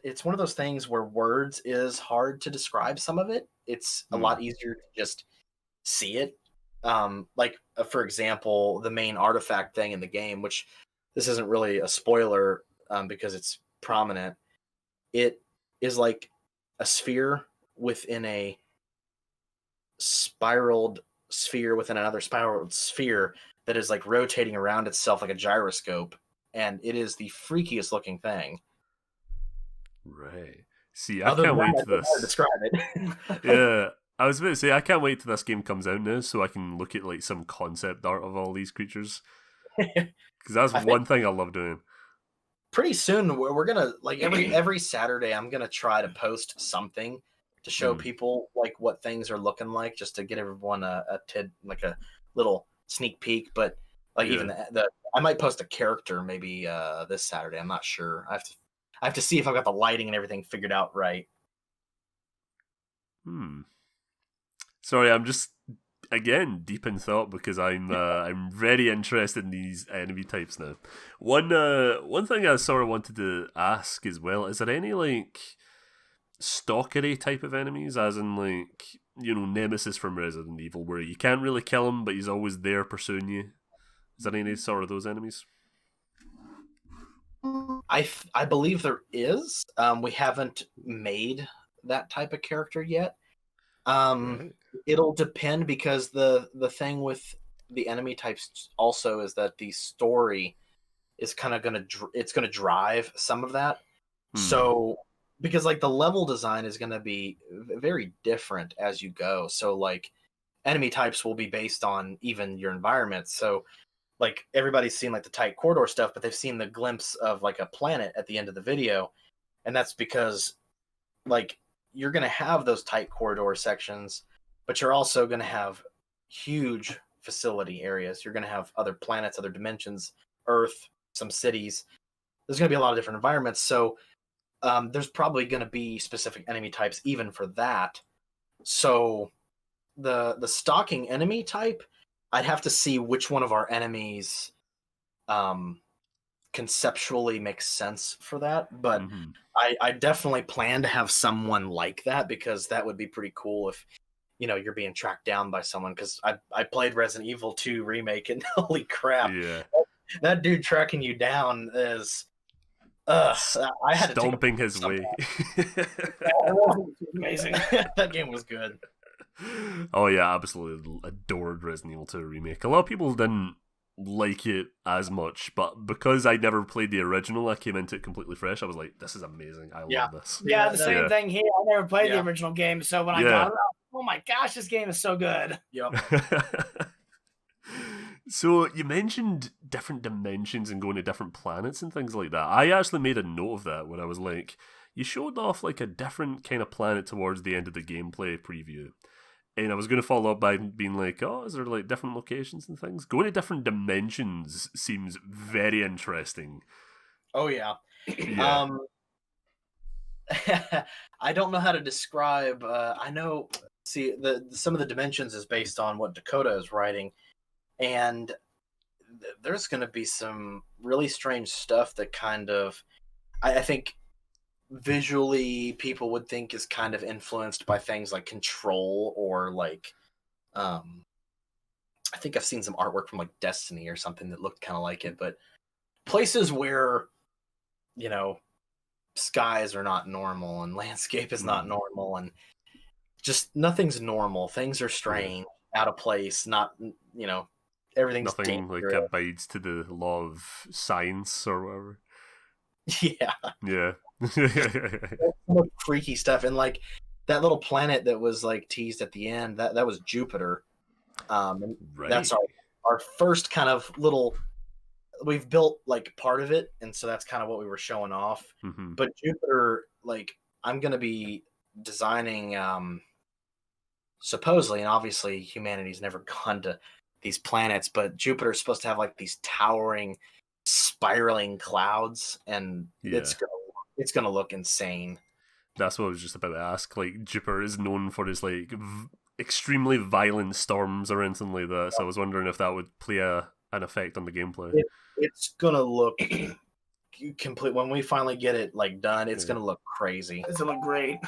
it's one of those things where words is hard to describe some of it. It's a lot easier to just see it. Like for example, the main artifact thing in the game, which this isn't really a spoiler because it's prominent. It is like a sphere within a spiraled sphere within another spiraled sphere that is like rotating around itself like a gyroscope, and it is the freakiest looking thing. Right. See, I can't wait to this. Describe it. Yeah. I was about to say, I can't wait till this game comes out now so I can look at like some concept art of all these creatures. Because that's one thing I love doing. pretty soon we're gonna like every Saturday I'm gonna try to post something to show people like what things are looking like, just to get everyone a little sneak peek. But like even the I might post a character maybe this Saturday. I'm not sure. I have to see if I've got the lighting and everything figured out right. Sorry, I'm just again deep in thought because I'm very interested in these enemy types now. One thing I sort of wanted to ask as well, is there any like stalkery type of enemies, as in like, you know, Nemesis from Resident Evil, where you can't really kill him but he's always there pursuing you? Is there any sort of those enemies? I believe there is. We haven't made that type of character yet. Right. It'll depend, because the thing with the enemy types also is that the story is kind of gonna drive some of that. So because like the level design is gonna be very different as you go. So like enemy types will be based on even your environment. So like everybody's seen like the tight corridor stuff, but they've seen the glimpse of like a planet at the end of the video, and that's because like you're going to have those tight corridor sections, but you're also going to have huge facility areas. You're going to have other planets, other dimensions, Earth, some cities. There's going to be a lot of different environments. So there's probably going to be specific enemy types even for that. So the stalking enemy type, I'd have to see which one of our enemies conceptually makes sense for that. But I definitely plan to have someone like that, because that would be pretty cool if, you know, you're being tracked down by someone. Because I played Resident Evil 2 Remake, and holy crap, that dude tracking you down is I had stomping his way. Amazing. That game was good. Oh yeah, absolutely adored Resident Evil 2 Remake. A lot of people didn't like it as much, but because I never played the original, I came into it completely fresh. I was like, this is amazing. I love this. Yeah, the same thing here. I never played the original game, so when I got it, oh my gosh, this game is so good. Yep. So you mentioned different dimensions and going to different planets and things like that. I actually made a note of that when I was like, you showed off like a different kind of planet towards the end of the gameplay preview. And I was going to follow up by being like, oh, is there like different locations and things? Going to different dimensions seems very interesting. Oh, yeah. I don't know how to describe. I know, see, some of the dimensions is based on what Dakota is writing. And there's going to be some really strange stuff that kind of, I think, visually people would think is kind of influenced by things like Control, or like I think I've seen some artwork from like Destiny or something that looked kind of like it, but places where, you know, skies are not normal and landscape is not normal, and just nothing's normal. Things are strange, out of place, not, you know, everything's nothing dangerous. like abides to the law of science or whatever. Yeah. Freaky stuff. And like that little planet that was like teased at the end, that was Jupiter. And that's our first kind of little, we've built like part of it, and so that's kind of what we were showing off. But Jupiter, like I'm gonna be designing supposedly, and obviously humanity's never gone to these planets, but Jupiter's supposed to have like these towering spiraling clouds, and it's gonna look insane. That's what I was just about to ask. Like, Jupiter is known for his like extremely violent storms or anything like that. So I was wondering if that would play an effect on the gameplay. It's gonna look complete when we finally get it like done. It's gonna look crazy. It's gonna look great.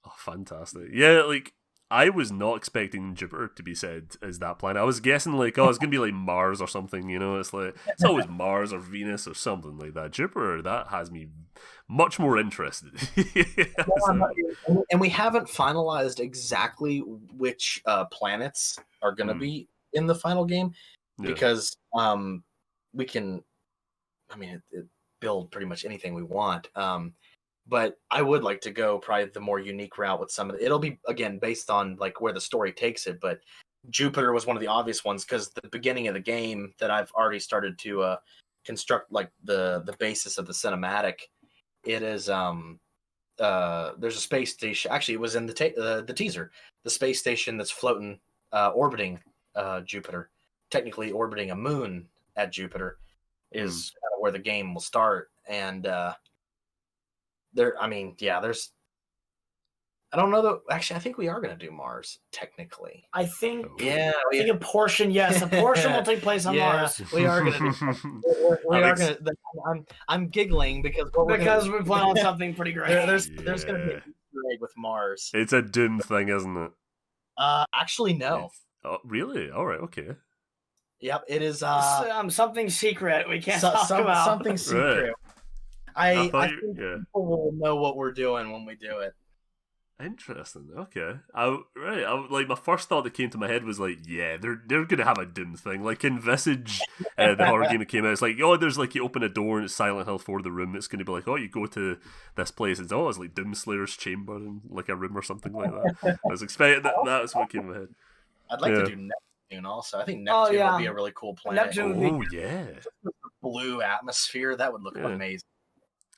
Oh, fantastic! Yeah, like I was not expecting Jupiter to be said as that planet. I was guessing like, oh, it's gonna be like Mars or something. You know, it's like it's always Mars or Venus or something like that. Jupiter, that has me much more interested. And we haven't finalized exactly which planets are gonna be in the final game, because we can, I mean, build pretty much anything we want. But I would like to go probably the more unique route with some of it. It'll be, again, based on like where the story takes it. But Jupiter was one of the obvious ones, because the beginning of the game that I've already started to construct like the basis of the cinematic, it is there's a space station. Actually, it was in the teaser. The space station that's floating, orbiting Jupiter, technically orbiting a moon at Jupiter, is kind of where the game will start. And there's. I don't know though. Actually, I think we are going to do Mars technically. I think. Yeah, I think a portion. Yes, a portion will take place on Mars. We are going to. We are going to. I'm giggling because we plan on something pretty great. There's going to be an Easter egg with Mars. It's a Doom thing, isn't it? Actually, no. Oh, really? All right. Okay. Yep, it is. Something secret we can't talk about. Something secret. Right. I think people will know what we're doing when we do it. Interesting. Okay. Like my first thought that came to my head was like, yeah, they're gonna have a Doom thing. Like in Visage, the horror game that came out. It's like, oh, there's like you open a door and it's Silent Hill 4 the room. It's gonna be like, oh, you go to this place. It's like Doom Slayer's chamber in like a room or something like that. I was expecting that's what came to my head. I'd like to do Neptune also. I think Neptune would be a really cool planet. Yeah. Just the blue atmosphere, that would look amazing.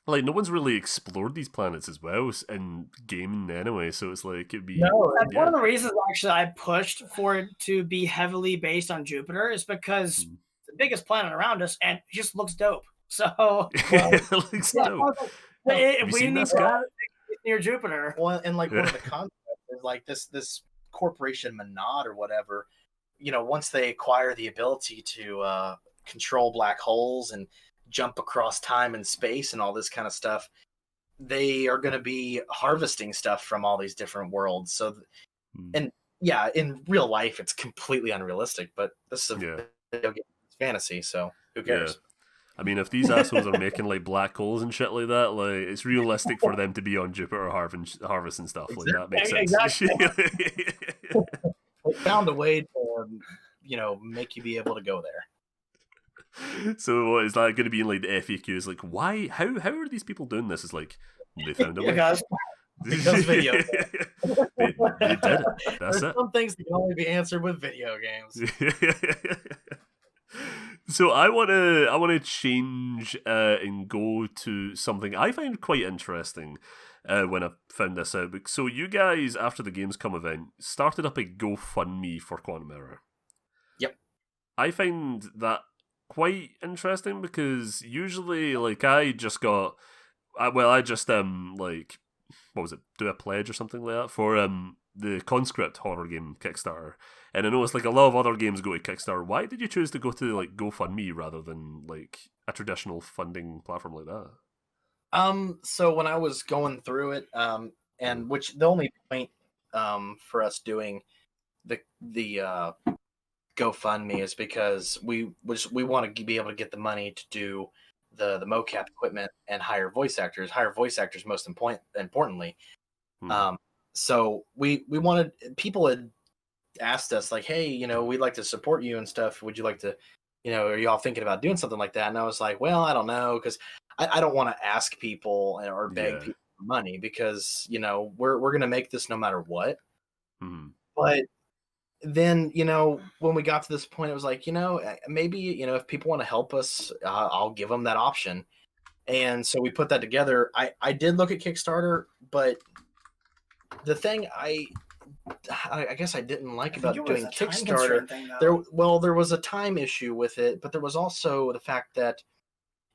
Like, no one's really explored these planets as well in gaming anyway, so it's like, it'd be... No, that's one of the reasons, actually, I pushed for it to be heavily based on Jupiter is because the biggest planet around us, and it just looks dope. So... it looks dope. Have you seen this guy? Near Jupiter. Well, and like one of the concepts is like this corporation Monad or whatever, once they acquire the ability to control black holes and jump across time and space and all this kind of stuff, they are going to be harvesting stuff from all these different worlds. So, and yeah, in real life, it's completely unrealistic, but this is a video game fantasy, so who cares? Yeah. I mean, if these assholes are making like black holes and shit like that, like it's realistic for them to be on Jupiter harvesting stuff. Like that makes sense. Exactly. They found a way to, make you be able to go there. So is that going to be in like the FAQs? Like, why? How are these people doing this? Is like they found a way. Because video. they did it. That's There's some things that can only be answered with video games. So I want to change and go to something I find quite interesting when I found this out. So you guys, after the Gamescom event, started up a GoFundMe for Quantum Error. Yep. I find that quite interesting because usually, like, I just like, what was it? Do a pledge or something like that for the Conscript horror game Kickstarter. And I know it's like a lot of other games go to Kickstarter. Why did you choose to go to like GoFundMe rather than like a traditional funding platform like that? So when I was going through it, and which the only point for us doing the GoFundMe is because we want to be able to get the money to do the mocap equipment and hire voice actors most importantly. So we wanted, people had asked us like, hey, we'd like to support you and stuff. Would you like to, are you all thinking about doing something like that? And I was like, well, I don't know, because I don't want to ask people or beg people for money because, we're going to make this no matter what. But then, when we got to this point, it was like, maybe, if people want to help us, I'll give them that option. And so we put that together. I did look at Kickstarter, but the thing I guess I didn't like about doing Kickstarter, there was a time issue with it, but there was also the fact that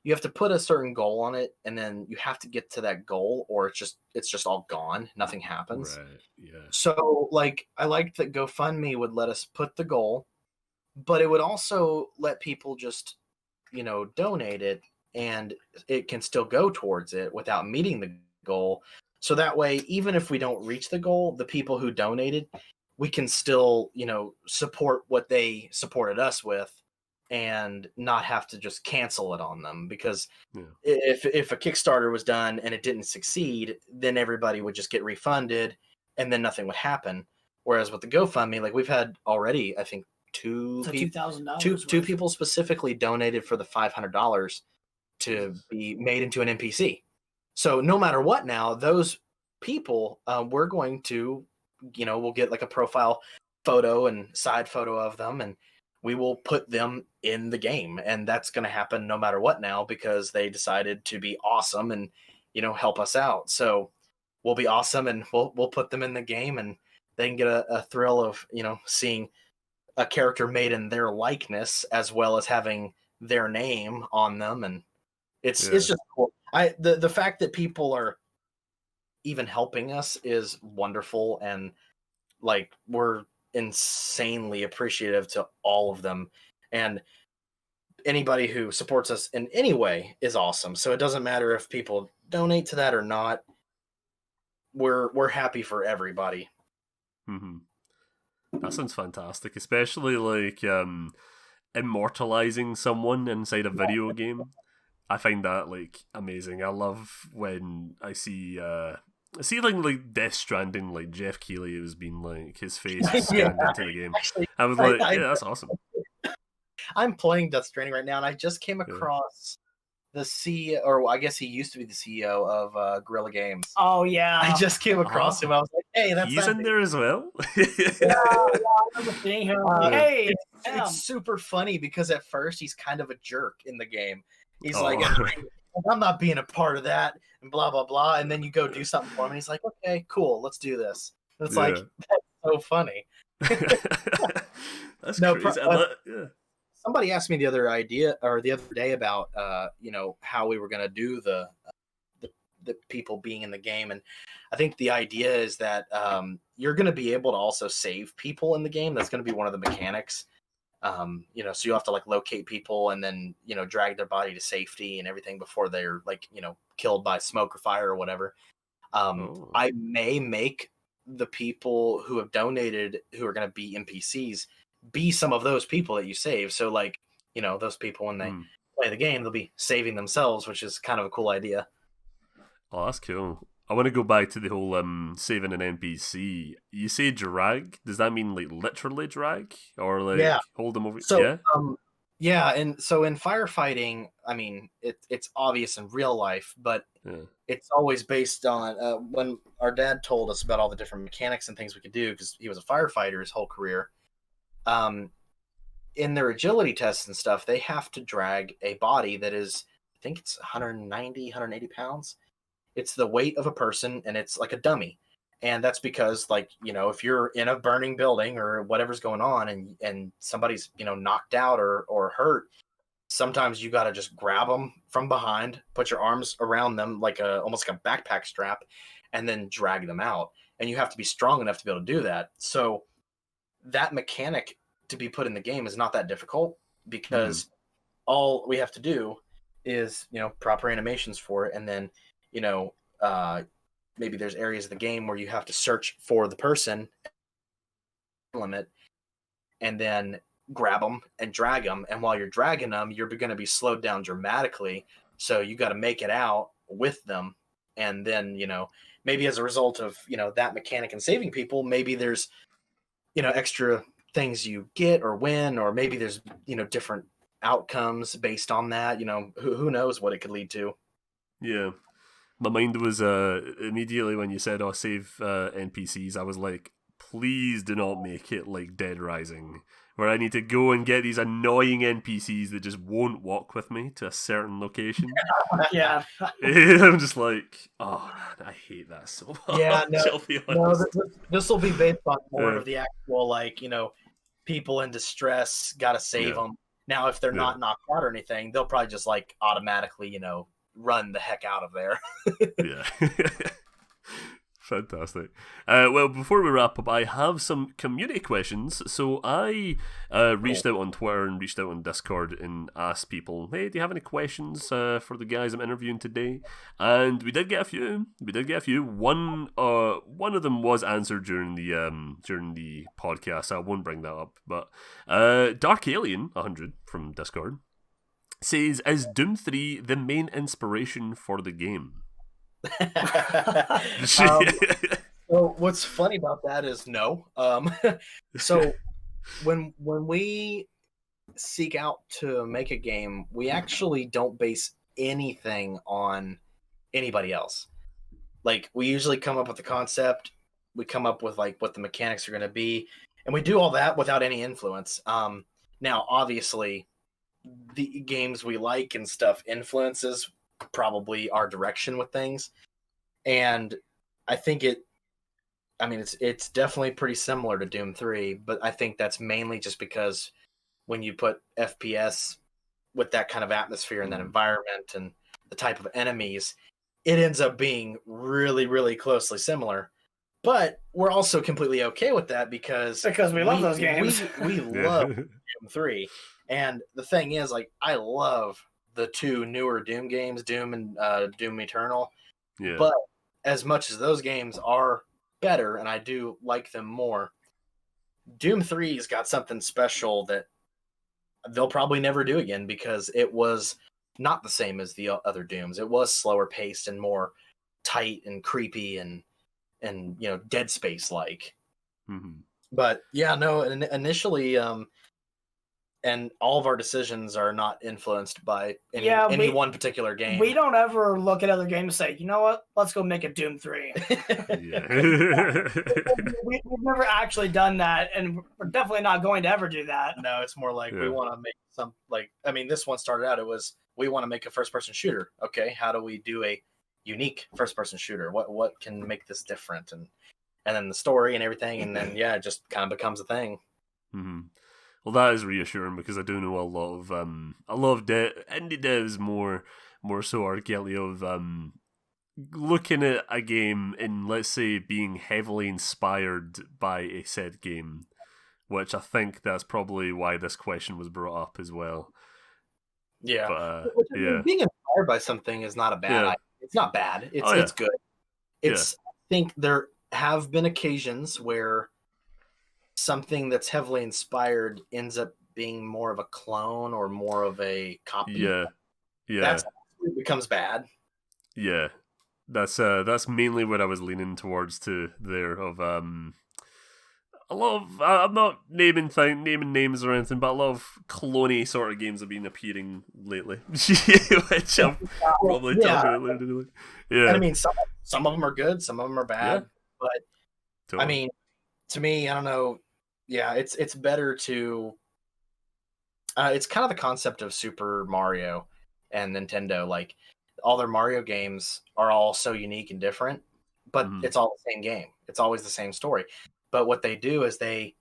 you have to put a certain goal on it, and then you have to get to that goal, or it's just all gone. Nothing happens. Right. Yeah. So, like, I liked that GoFundMe would let us put the goal, but it would also let people just, donate it, and it can still go towards it without meeting the goal. So that way, even if we don't reach the goal, the people who donated, we can still, support what they supported us with, and not have to just cancel it on them, because if a Kickstarter was done and it didn't succeed, then everybody would just get refunded and then nothing would happen. Whereas with the GoFundMe, like we've had already, I think two people specifically donated for the $500 to be made into an NPC. So no matter what now, those people, we're going to, we'll get like a profile photo and side photo of them, and we will put them in the game, and that's going to happen no matter what now because they decided to be awesome and help us out. So we'll be awesome, and we'll put them in the game, and they can get a thrill of seeing a character made in their likeness as well as having their name on them, and it's just cool. The fact that people are even helping us is wonderful, and like we're insanely appreciative to all of them, and anybody who supports us in any way is awesome. So it doesn't matter if people donate to that or not. We're happy for everybody. Mm-hmm. That sounds fantastic, especially like immortalizing someone inside a video game. I find that like amazing. I love when I see like Death Stranding, like Jeff Keighley has been like his face scanned into the game. Actually, I was like, yeah, that's awesome. I'm playing Death Stranding right now, and I just came across the CEO, or I guess he used to be the CEO of Guerrilla Games. Oh yeah, I just came across him. I was like, hey, that's he's in there as well. I remember seeing him. Hey, it's super funny because at first he's kind of a jerk in the game. He's like, right. I'm not being a part of that, and blah blah blah. And then you go do something for him, and he's like, okay, cool, let's do this. And it's like, that's so funny. That's crazy. Somebody asked me the other day about how we were going to do the people being in the game, and I think the idea is that you're going to be able to also save people in the game. That's going to be one of the mechanics. So you have to like locate people and then drag their body to safety and everything before they're like killed by smoke or fire or whatever. I may make the people who have donated who are going to be NPCs be some of those people that you save. So like, those people when they play the game, they'll be saving themselves, which is kind of a cool idea. Oh, that's cool. I want to go back to the whole saving an NPC. You say drag? Does that mean like literally drag or like hold them over? So, and so in firefighting, I mean, it's obvious in real life, but it's always based on when our dad told us about all the different mechanics and things we could do because he was a firefighter his whole career. In their agility tests and stuff, they have to drag a body that is, I think it's 190, 180 pounds. It's the weight of a person, and it's like a dummy. And that's because, like, if you're in a burning building or whatever's going on and somebody's, knocked out or hurt, sometimes you got to just grab them from behind, put your arms around them like almost like a backpack strap, and then drag them out. And you have to be strong enough to be able to do that. So that mechanic to be put in the game is not that difficult because all we have to do is, proper animations for it. And then, maybe there's areas of the game where you have to search for the person limit and then grab them and drag them. And while you're dragging them, you're going to be slowed down dramatically. So you got to make it out with them. And then, maybe as a result of, that mechanic and saving people, maybe there's, extra things you get or win, or maybe there's, different outcomes based on that. Who knows what it could lead to. Yeah. My mind was immediately when you said, save NPCs, I was like, please do not make it like Dead Rising, where I need to go and get these annoying NPCs that just won't walk with me to a certain location. Yeah. I'm just like, oh, man, I hate that so much. Yeah, this will be based on more Yeah. of the actual, like, people in distress, gotta save them. Now, if they're not knocked out or anything, they'll probably just, like, automatically, run the heck out of there. Yeah. Fantastic. Well, before we wrap up, I have some community questions. So I reached out on Twitter and reached out on Discord and asked people, hey, do you have any questions for the guys I'm interviewing today? And we did get a few. One of them was answered during the podcast. So I won't bring that up. But Dark Alien 100 from Discord says, is Doom 3 the main inspiration for the game? So what's funny about that is no. So when we seek out to make a game, we actually don't base anything on anybody else. Like, we usually come up with the concept, we come up with like what the mechanics are going to be, and we do all that without any influence. Now, obviously, the games we like and stuff influences probably our direction with things, and I think it's definitely pretty similar to Doom 3, but I think that's mainly just because when you put FPS with that kind of atmosphere and that environment and the type of enemies, it ends up being really, really closely similar. But we're also completely okay with that because we love those games. We love Doom 3. And the thing is, like, I love the two newer Doom games, Doom and Doom Eternal. Yeah. But as much as those games are better, and I do like them more, Doom 3's got something special that they'll probably never do again because it was not the same as the other Dooms. It was slower paced and more tight and creepy and Dead Space like. Mm-hmm. But yeah, no, initially and all of our decisions are not influenced by any one particular game. We don't ever look at other games and say, you know what, let's go make a Doom 3. We've never actually done that, and we're definitely not going to ever do that. No, it's more like we want to make this one started out, it was, we want to make a first-person shooter. Okay, how do we do a unique first-person shooter? What can make this different? And then the story and everything, and then, it just kind of becomes a thing. Mm-hmm. Well, that is reassuring because I do know a lot of indie devs more so are guilty of looking at a game and, let's say, being heavily inspired by a said game, which I think that's probably why this question was brought up as well. Yeah, but, being inspired by something is not a bad idea. It's not bad. It's good. I think there have been occasions where something that's heavily inspired ends up being more of a clone or more of a copy. Yeah. That's when it becomes bad. Yeah. That's mainly what I was leaning towards to there of a lot of I'm not naming names or anything, but a lot of cloney sort of games have been appearing lately. Which I'm probably talking about. Yeah. And I mean some of them are good, some of them are bad. But totally. I mean, to me, I don't know. Yeah, it's better to. It's kind of the concept of Super Mario and Nintendo. Like, all their Mario games are all so unique and different, but it's all the same game. It's always the same story. But what they do is they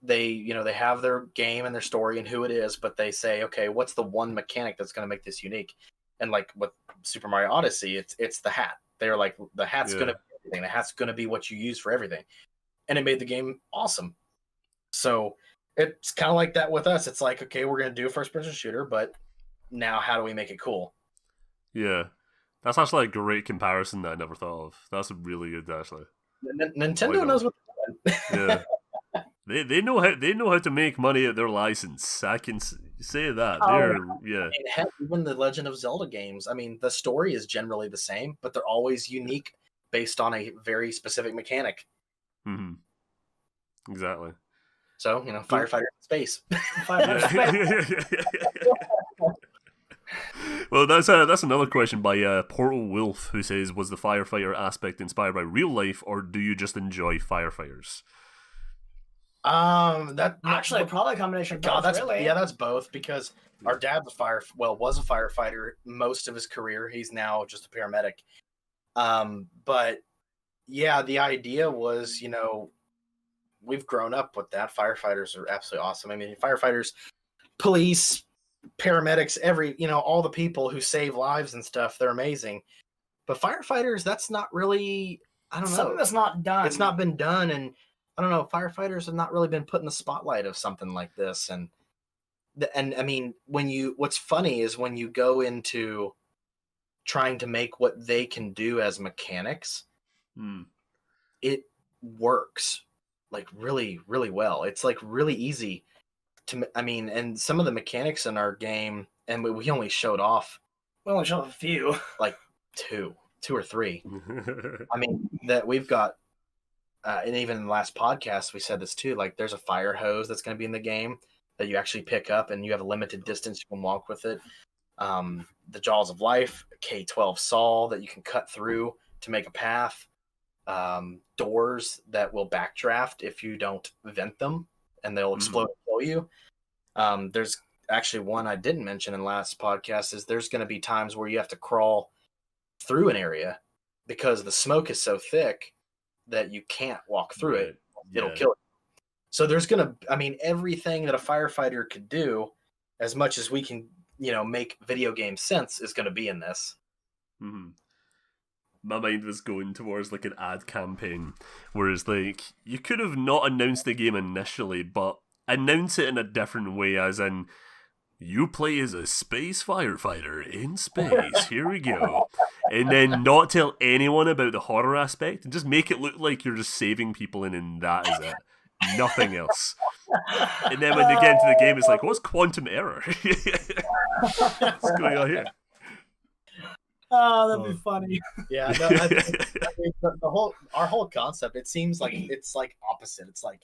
have their game and their story and who it is, but they say, okay, what's the one mechanic that's going to make this unique? And like with Super Mario Odyssey, it's the hat. They're like, the hat's going to be everything. The hat's going to be what you use for everything, and it made the game awesome. So it's kind of like that with us. It's like, okay, we're going to do a first-person shooter, but now how do we make it cool? Yeah. That's actually a great comparison that I never thought of. That's really good, actually. Nintendo knows what they're doing. Yeah. They know how to make money at their license. I can say that. Heck, even the Legend of Zelda games, I mean, the story is generally the same, but they're always unique based on a very specific mechanic. Mm-hmm. Exactly. So, firefighter in space. Well, that's another question by Portal Wolf, who says, was the firefighter aspect inspired by real life, or do you just enjoy firefighters? That actually probably a combination of both. That's both, because our dad's was a firefighter most of his career. He's now just a paramedic. But yeah, the idea was, we've grown up with that. Firefighters are absolutely awesome. I mean, firefighters, police, paramedics, all the people who save lives and stuff, they're amazing. But firefighters, that's not really, I don't know. Something that's not done. It's not been done, and I don't know, firefighters have not really been put in the spotlight of something like this. And I mean, what's funny is when you go into trying to make what they can do as mechanics, it works like really, really well. It's like really easy to, and some of the mechanics in our game, and we only showed off. We only showed a few, like two or three. I mean, that we've got, and even in the last podcast, we said this too. Like, there's a fire hose that's going to be in the game that you actually pick up, and you have a limited distance you can walk with it. The Jaws of Life, K-12 saw that you can cut through to make a path. Doors that will backdraft if you don't vent them, and they'll explode and kill you. There's actually one I didn't mention in last podcast is there's going to be times where you have to crawl through an area because the smoke is so thick that you can't walk through it. It'll kill it. So there's going to, I mean, everything that a firefighter could do, as much as we can, make video game sense, is going to be in this. Mm-hmm. My mind was going towards like an ad campaign, whereas like you could have not announced the game initially, but announce it in a different way, as in you play as a space firefighter in space. Here we go. And then not tell anyone about the horror aspect and just make it look like you're just saving people and that is it. Nothing else. And then when they get into the game, it's like, what's quantum error? What's going on here? Oh, that'd be funny. Yeah, no, I mean, our whole concept, it seems like it's like opposite. It's like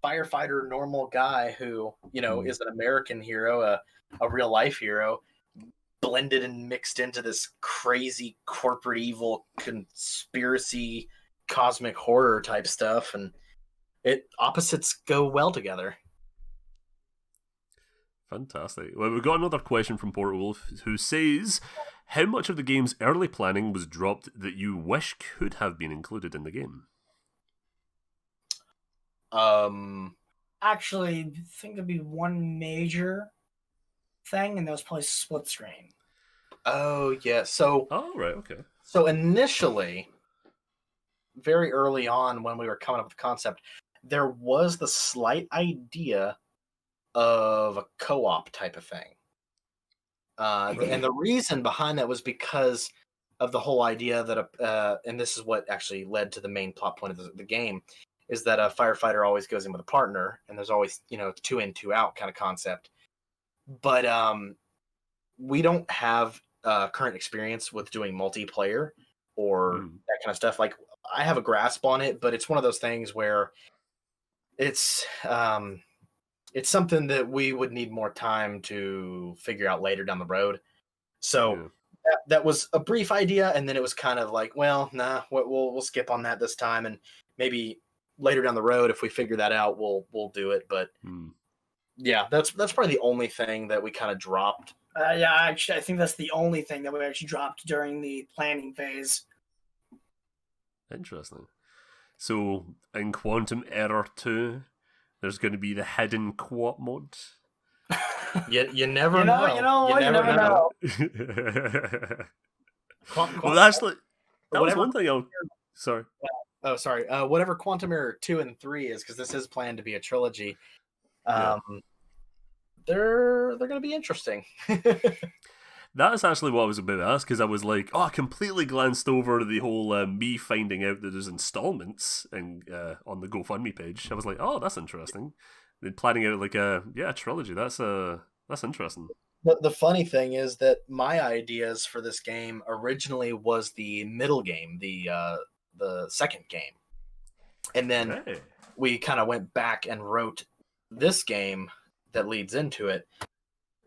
firefighter, normal guy who, is an American hero, a real life hero, blended and mixed into this crazy corporate evil conspiracy cosmic horror type stuff, and opposites go well together. Fantastic. Well, we've got another question from Port Wolf, who says, how much of the game's early planning was dropped that you wish could have been included in the game? Actually, I think there'd be one major thing, and that was probably split screen. Oh, yeah. So, right, okay. So initially, very early on when we were coming up with the concept, there was the slight idea of a co-op type of thing. And the reason behind that was because of the whole idea that, and this is what actually led to the main plot point of the game, is that a firefighter always goes in with a partner, and there's always, 2 in, 2 out kind of concept. But we don't have current experience with doing multiplayer or that kind of stuff. Like, I have a grasp on it, but it's one of those things where it's something that we would need more time to figure out later down the road. So that was a brief idea, and then it was kind of like, well, nah, we'll skip on that this time, and maybe later down the road, if we figure that out, we'll do it. But yeah, that's probably the only thing that we kind of dropped. Yeah, actually, I think that's the only thing that we actually dropped during the planning phase. Interesting. So in Quantum Error 2, there's going to be the hidden co-op mode. You never know. You never know. Well, that was one thing. Sorry. Oh, sorry. Whatever Quantum Error 2 and 3 is, because this is planned to be a trilogy. They're going to be interesting. That's actually what I was about to ask, because I was like, I completely glanced over the whole me finding out that there's installments on the GoFundMe page. I was like, oh, that's interesting. Then planning out like a trilogy. That's interesting. The funny thing is that my ideas for this game originally was the middle game, the second game, and then we kind of went back and wrote this game that leads into it.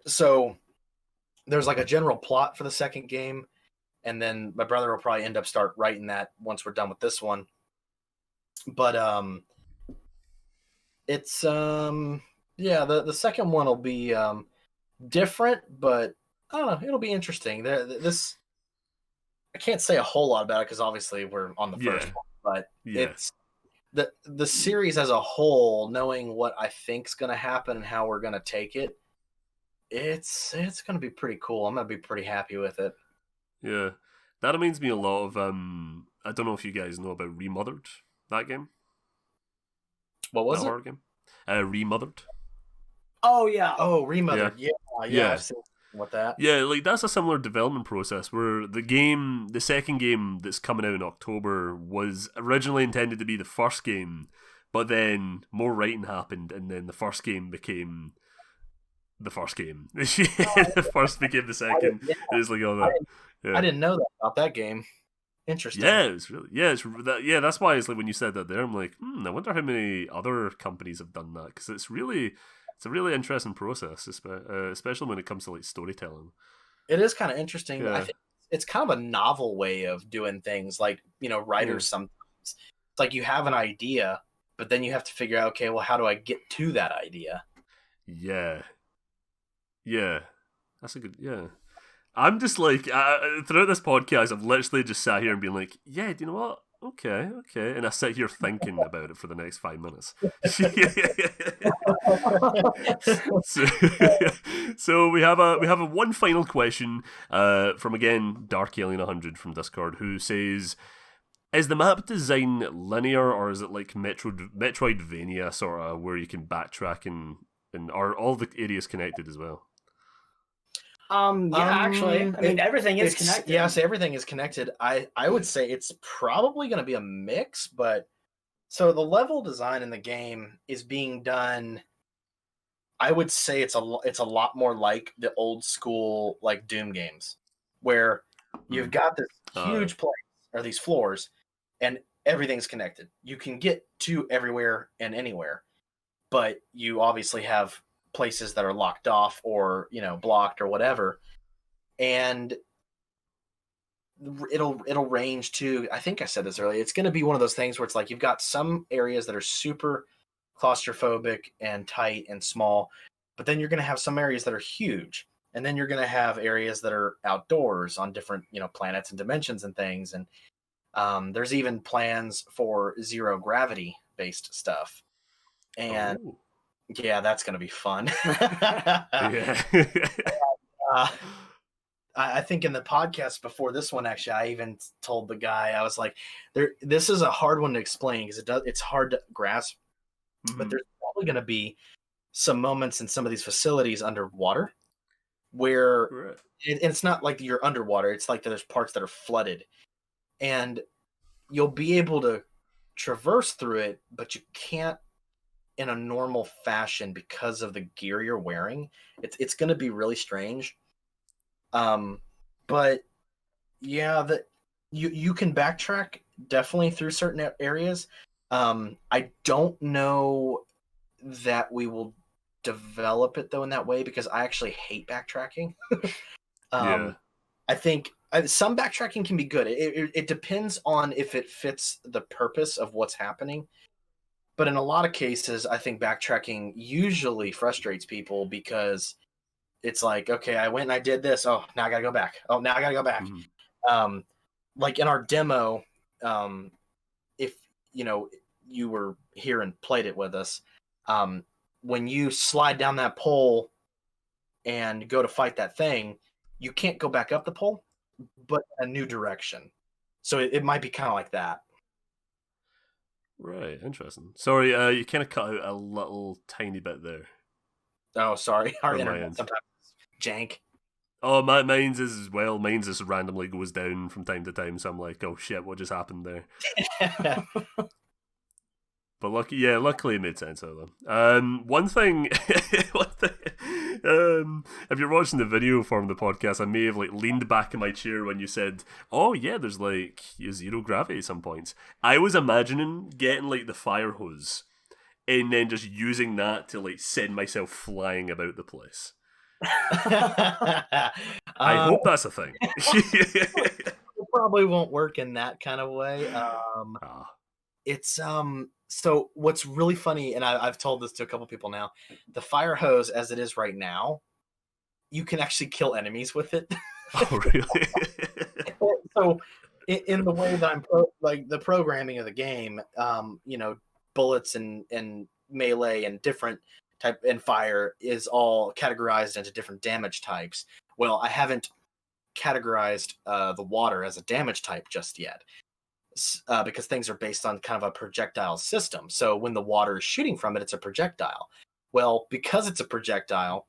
So there's like a general plot for the second game, and then my brother will probably end up start writing that once we're done with this one. But it's the second one will be different, but I don't know, it'll be interesting. This I can't say a whole lot about it because obviously we're on the first one, but it's the series as a whole, knowing what I think's going to happen and how we're going to take it. It's going to be pretty cool. I'm going to be pretty happy with it. Yeah. That reminds me a lot of, I don't know if you guys know about Remothered, that game. What was that it? Horror game? Remothered. Oh, yeah. Oh, Remothered. Yeah. I've seen with that. Yeah, like that's a similar development process where the second game that's coming out in October was originally intended to be the first game, but then more writing happened, and then the first game became the first game. The first became the second. It's like all that. I didn't know that about that game. Interesting. Yeah, it's really that's why it's like when you said that there, I'm like, I wonder how many other companies have done that, because it's a really interesting process, especially when it comes to like storytelling. It is kind of interesting. Yeah. I think it's kind of a novel way of doing things. Like, writers sometimes, it's like you have an idea, but then you have to figure out, okay, well, how do I get to that idea? Yeah, Yeah, that's a good. Yeah, I'm just like throughout this podcast, I've literally just sat here and been like, yeah, do you know what? Okay, and I sit here thinking about it for the next 5 minutes. so, so we have a one final question from again Dark Alien 100 from Discord, who says, is the map design linear, or is it like Metroidvania sort of where you can backtrack and are all the areas connected as well? Actually, I mean, everything is connected. Yeah, so everything is connected. I would say it's probably going to be a mix, but so the level design in the game is being done. I would say it's a lot more like the old school like Doom games, where you've got this huge place or these floors, and everything's connected. You can get to everywhere and anywhere, but you obviously have places that are locked off or blocked or whatever, and it'll range to, I think I said this earlier, it's going to be one of those things where it's like you've got some areas that are super claustrophobic and tight and small, but then you're going to have some areas that are huge, and then you're going to have areas that are outdoors on different planets and dimensions and things, and there's even plans for zero gravity based stuff, and yeah, that's going to be fun. Yeah. I think in the podcast before this one, actually, I even told the guy, I was like, this is a hard one to explain because it's hard to grasp, but there's probably going to be some moments in some of these facilities underwater where it's not like you're underwater. It's like there's parts that are flooded, and you'll be able to traverse through it, but you can't in a normal fashion because of the gear you're wearing. It's going to be really strange. But yeah, you can backtrack definitely through certain areas. I don't know that we will develop it though in that way, because I actually hate backtracking. I think some backtracking can be good. It depends on if it fits the purpose of what's happening. But in a lot of cases, I think backtracking usually frustrates people because it's like, okay, I went and I did this. Oh, now I gotta go back. Oh, now I gotta go back. Like in our demo, if you were here and played it with us, when you slide down that pole and go to fight that thing, you can't go back up the pole, but a new direction. So it might be kind of like that. Right, interesting. Sorry, you kind of cut out a little tiny bit there. Oh, sorry. Our internet sometimes jank. Oh, mine's is as well. Mine's just randomly goes down from time to time, so I'm like, oh shit, what just happened there? But luckily it made sense out of them. One thing, if you're watching the video form of the podcast, I may have leaned back in my chair when you said, "Oh yeah, there's zero gravity at some points." I was imagining getting the fire hose and then just using that to send myself flying about the place. I hope that's a thing. It probably won't work in that kind of way. It's so what's really funny, and I've told this to a couple people now, the fire hose as it is right now, you can actually kill enemies with it. Oh, really? So in the way that I'm the programming of the game, bullets and melee and different type and fire is all categorized into different damage types. Well, I haven't categorized the water as a damage type just yet. Because things are based on kind of a projectile system. So when the water is shooting from it, it's a projectile. Well, because it's a projectile,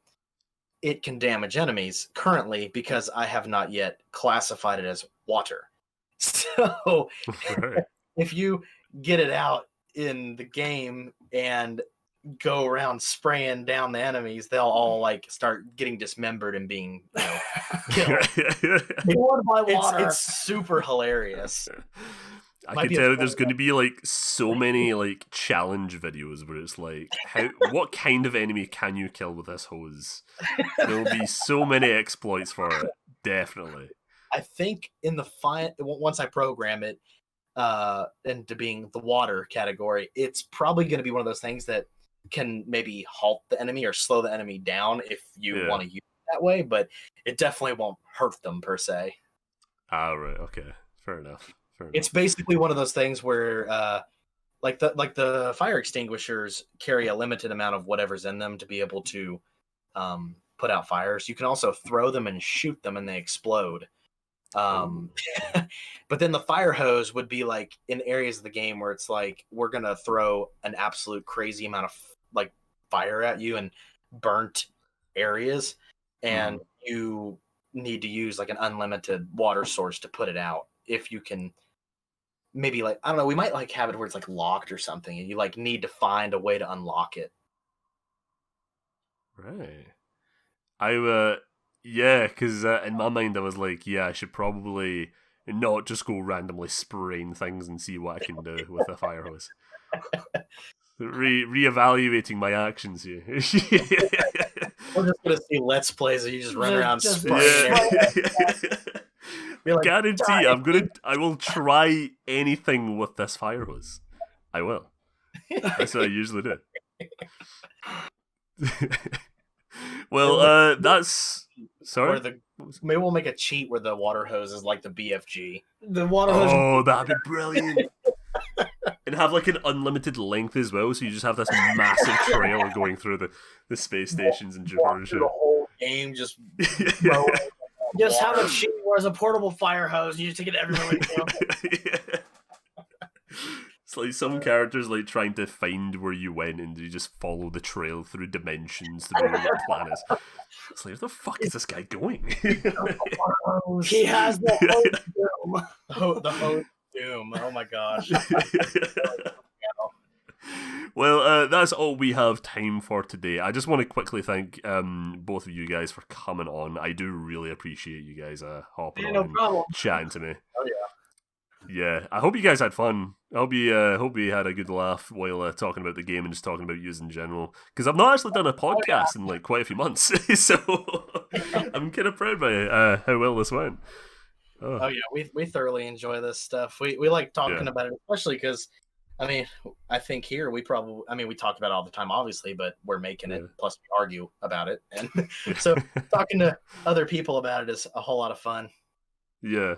it can damage enemies currently because I have not yet classified it as water. So if you get it out in the game and go around spraying down the enemies, they'll all start getting dismembered and being killed. By water. It's super hilarious. I can tell there's going to be so many challenge videos where it's what kind of enemy can you kill with this hose? There'll be so many exploits for it, definitely. I think in the once I program it into being the water category, it's probably going to be one of those things that can maybe halt the enemy or slow the enemy down if you want to use it that way, but it definitely won't hurt them per se. Ah, right. Okay. Fair enough. It's basically one of those things where, like the fire extinguishers carry a limited amount of whatever's in them to be able to put out fires. You can also throw them and shoot them, and they explode. But then the fire hose would be like in areas of the game where it's like we're gonna throw an absolute crazy amount of like fire at you and burnt areas, and you need to use like an unlimited water source to put it out. If you can, maybe like I don't know, we might like have it where it's like locked or something, and you like need to find a way to unlock it. Right. Yeah, because in my mind I was like, I should probably not just go randomly spraying things and see what I can do with a fire hose. Reevaluating my actions here. We're just gonna see Let's Plays and you just run around spraying. Like, guarantee I will try anything with this fire hose. I will. That's what I usually do. Well, that's sorry. Maybe we'll make a cheat where the water hose is like the BFG. The water hose. Oh, that'd be brilliant. And have like an unlimited length as well, so you just have this massive trail going through the space stations and Jupiter and shit. The whole game just just have a cheat where it's a portable fire hose. You just take it everywhere with you. It's like some characters like trying to find where you went, and you just follow the trail through dimensions, through other planets. It's like, where the fuck is this guy going? He has the hose doom. The hose doom. Oh my gosh. Well, that's all we have time for today. I just want to quickly thank both of you guys for coming on. I do really appreciate you guys hopping on and chatting to me. Oh yeah. Yeah, I hope you guys had fun. I hope you had a good laugh while talking about the game and just talking about you in general. Because I've not actually done a podcast in like quite a few months, so I'm kind of proud by how well this went. Oh yeah, we thoroughly enjoy this stuff. We like talking about it, especially because I mean, I think here we talk about it all the time, obviously, but we're making it. Plus, we argue about it, and so talking to other people about it is a whole lot of fun. Yeah.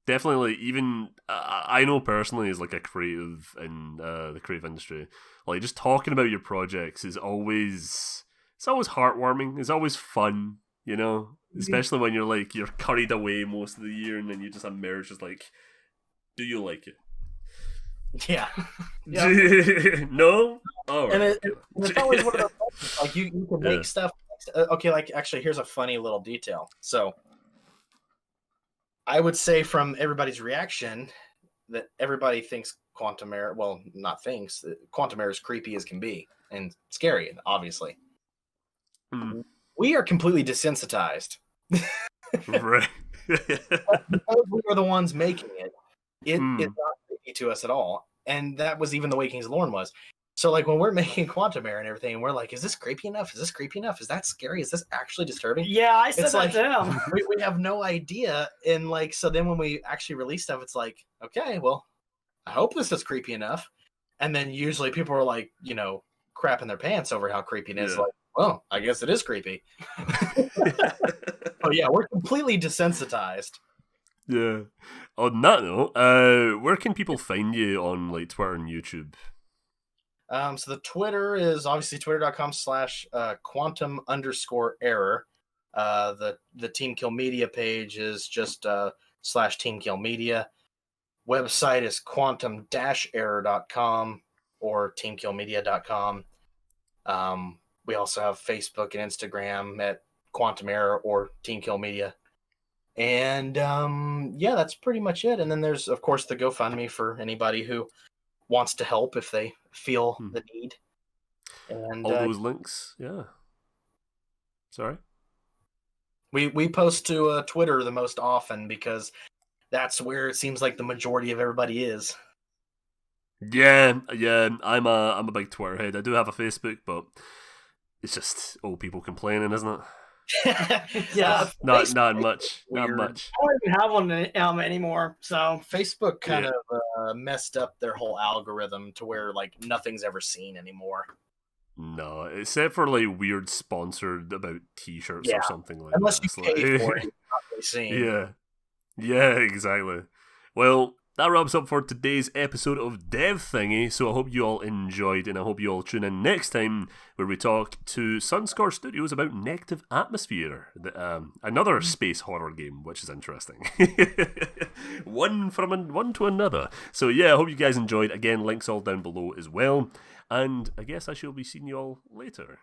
Definitely, even I know personally as like a creative in the creative industry, like just talking about your projects is always heartwarming. It's always fun, you know. Especially when you're carried away most of the year and then you just emerge just like, do you like it? Yeah. No. Oh, right. And it's always one of those like you can make stuff. Okay, like actually, here's a funny little detail. So. I would say from everybody's reaction that everybody thinks Quantum Error, well, not thinks, Quantum Error is creepy as can be and scary, obviously. We are completely desensitized. Right. Because we are the ones making it. It is not creepy to us at all. And that was even the way King's Lorn was. So, like, when we're making Quantum Error and everything, and we're like, is this creepy enough? Is this creepy enough? Is that scary? Is this actually disturbing? Yeah, I said it's that like, to him. We have no idea. And, like, so then when we actually release stuff, it's like, okay, well, I hope this is creepy enough. And then usually people are like, you know, crapping their pants over how creepy it is. Like, well, I guess it is creepy. Oh, yeah, we're completely desensitized. Yeah. On that note, where can people find you on, like, Twitter and YouTube? So the Twitter is obviously twitter.com/quantum_error. The TeamKill Media page is just /TeamKill Media. Website is quantum-error.com or teamkillmedia.com. We also have Facebook and Instagram at Quantum Error or TeamKill Media. And that's pretty much it. And then there's, of course, the GoFundMe for anybody who wants to help if they feel the need. And all those links, Sorry? We post to Twitter the most often because that's where it seems like the majority of everybody is. Yeah, I'm a big Twitter head. I do have a Facebook, but it's just old people complaining, isn't it? Yeah, not much. Weird. Not much. I don't even have one anymore. So Facebook kind of messed up their whole algorithm to where like nothing's ever seen anymore. No, except for like weird sponsored about T-shirts or Yeah, something like unless that. you It's pay like- for it, you're not really seeing. Yeah. Yeah, exactly. Well, that wraps up for today's episode of DevThingy, so I hope you all enjoyed, and I hope you all tune in next time where we talk to Sunscore Studios about Negative Atmosphere, another space horror game, which is interesting. One to another. So yeah, I hope you guys enjoyed. Again, links all down below as well, and I guess I shall be seeing you all later.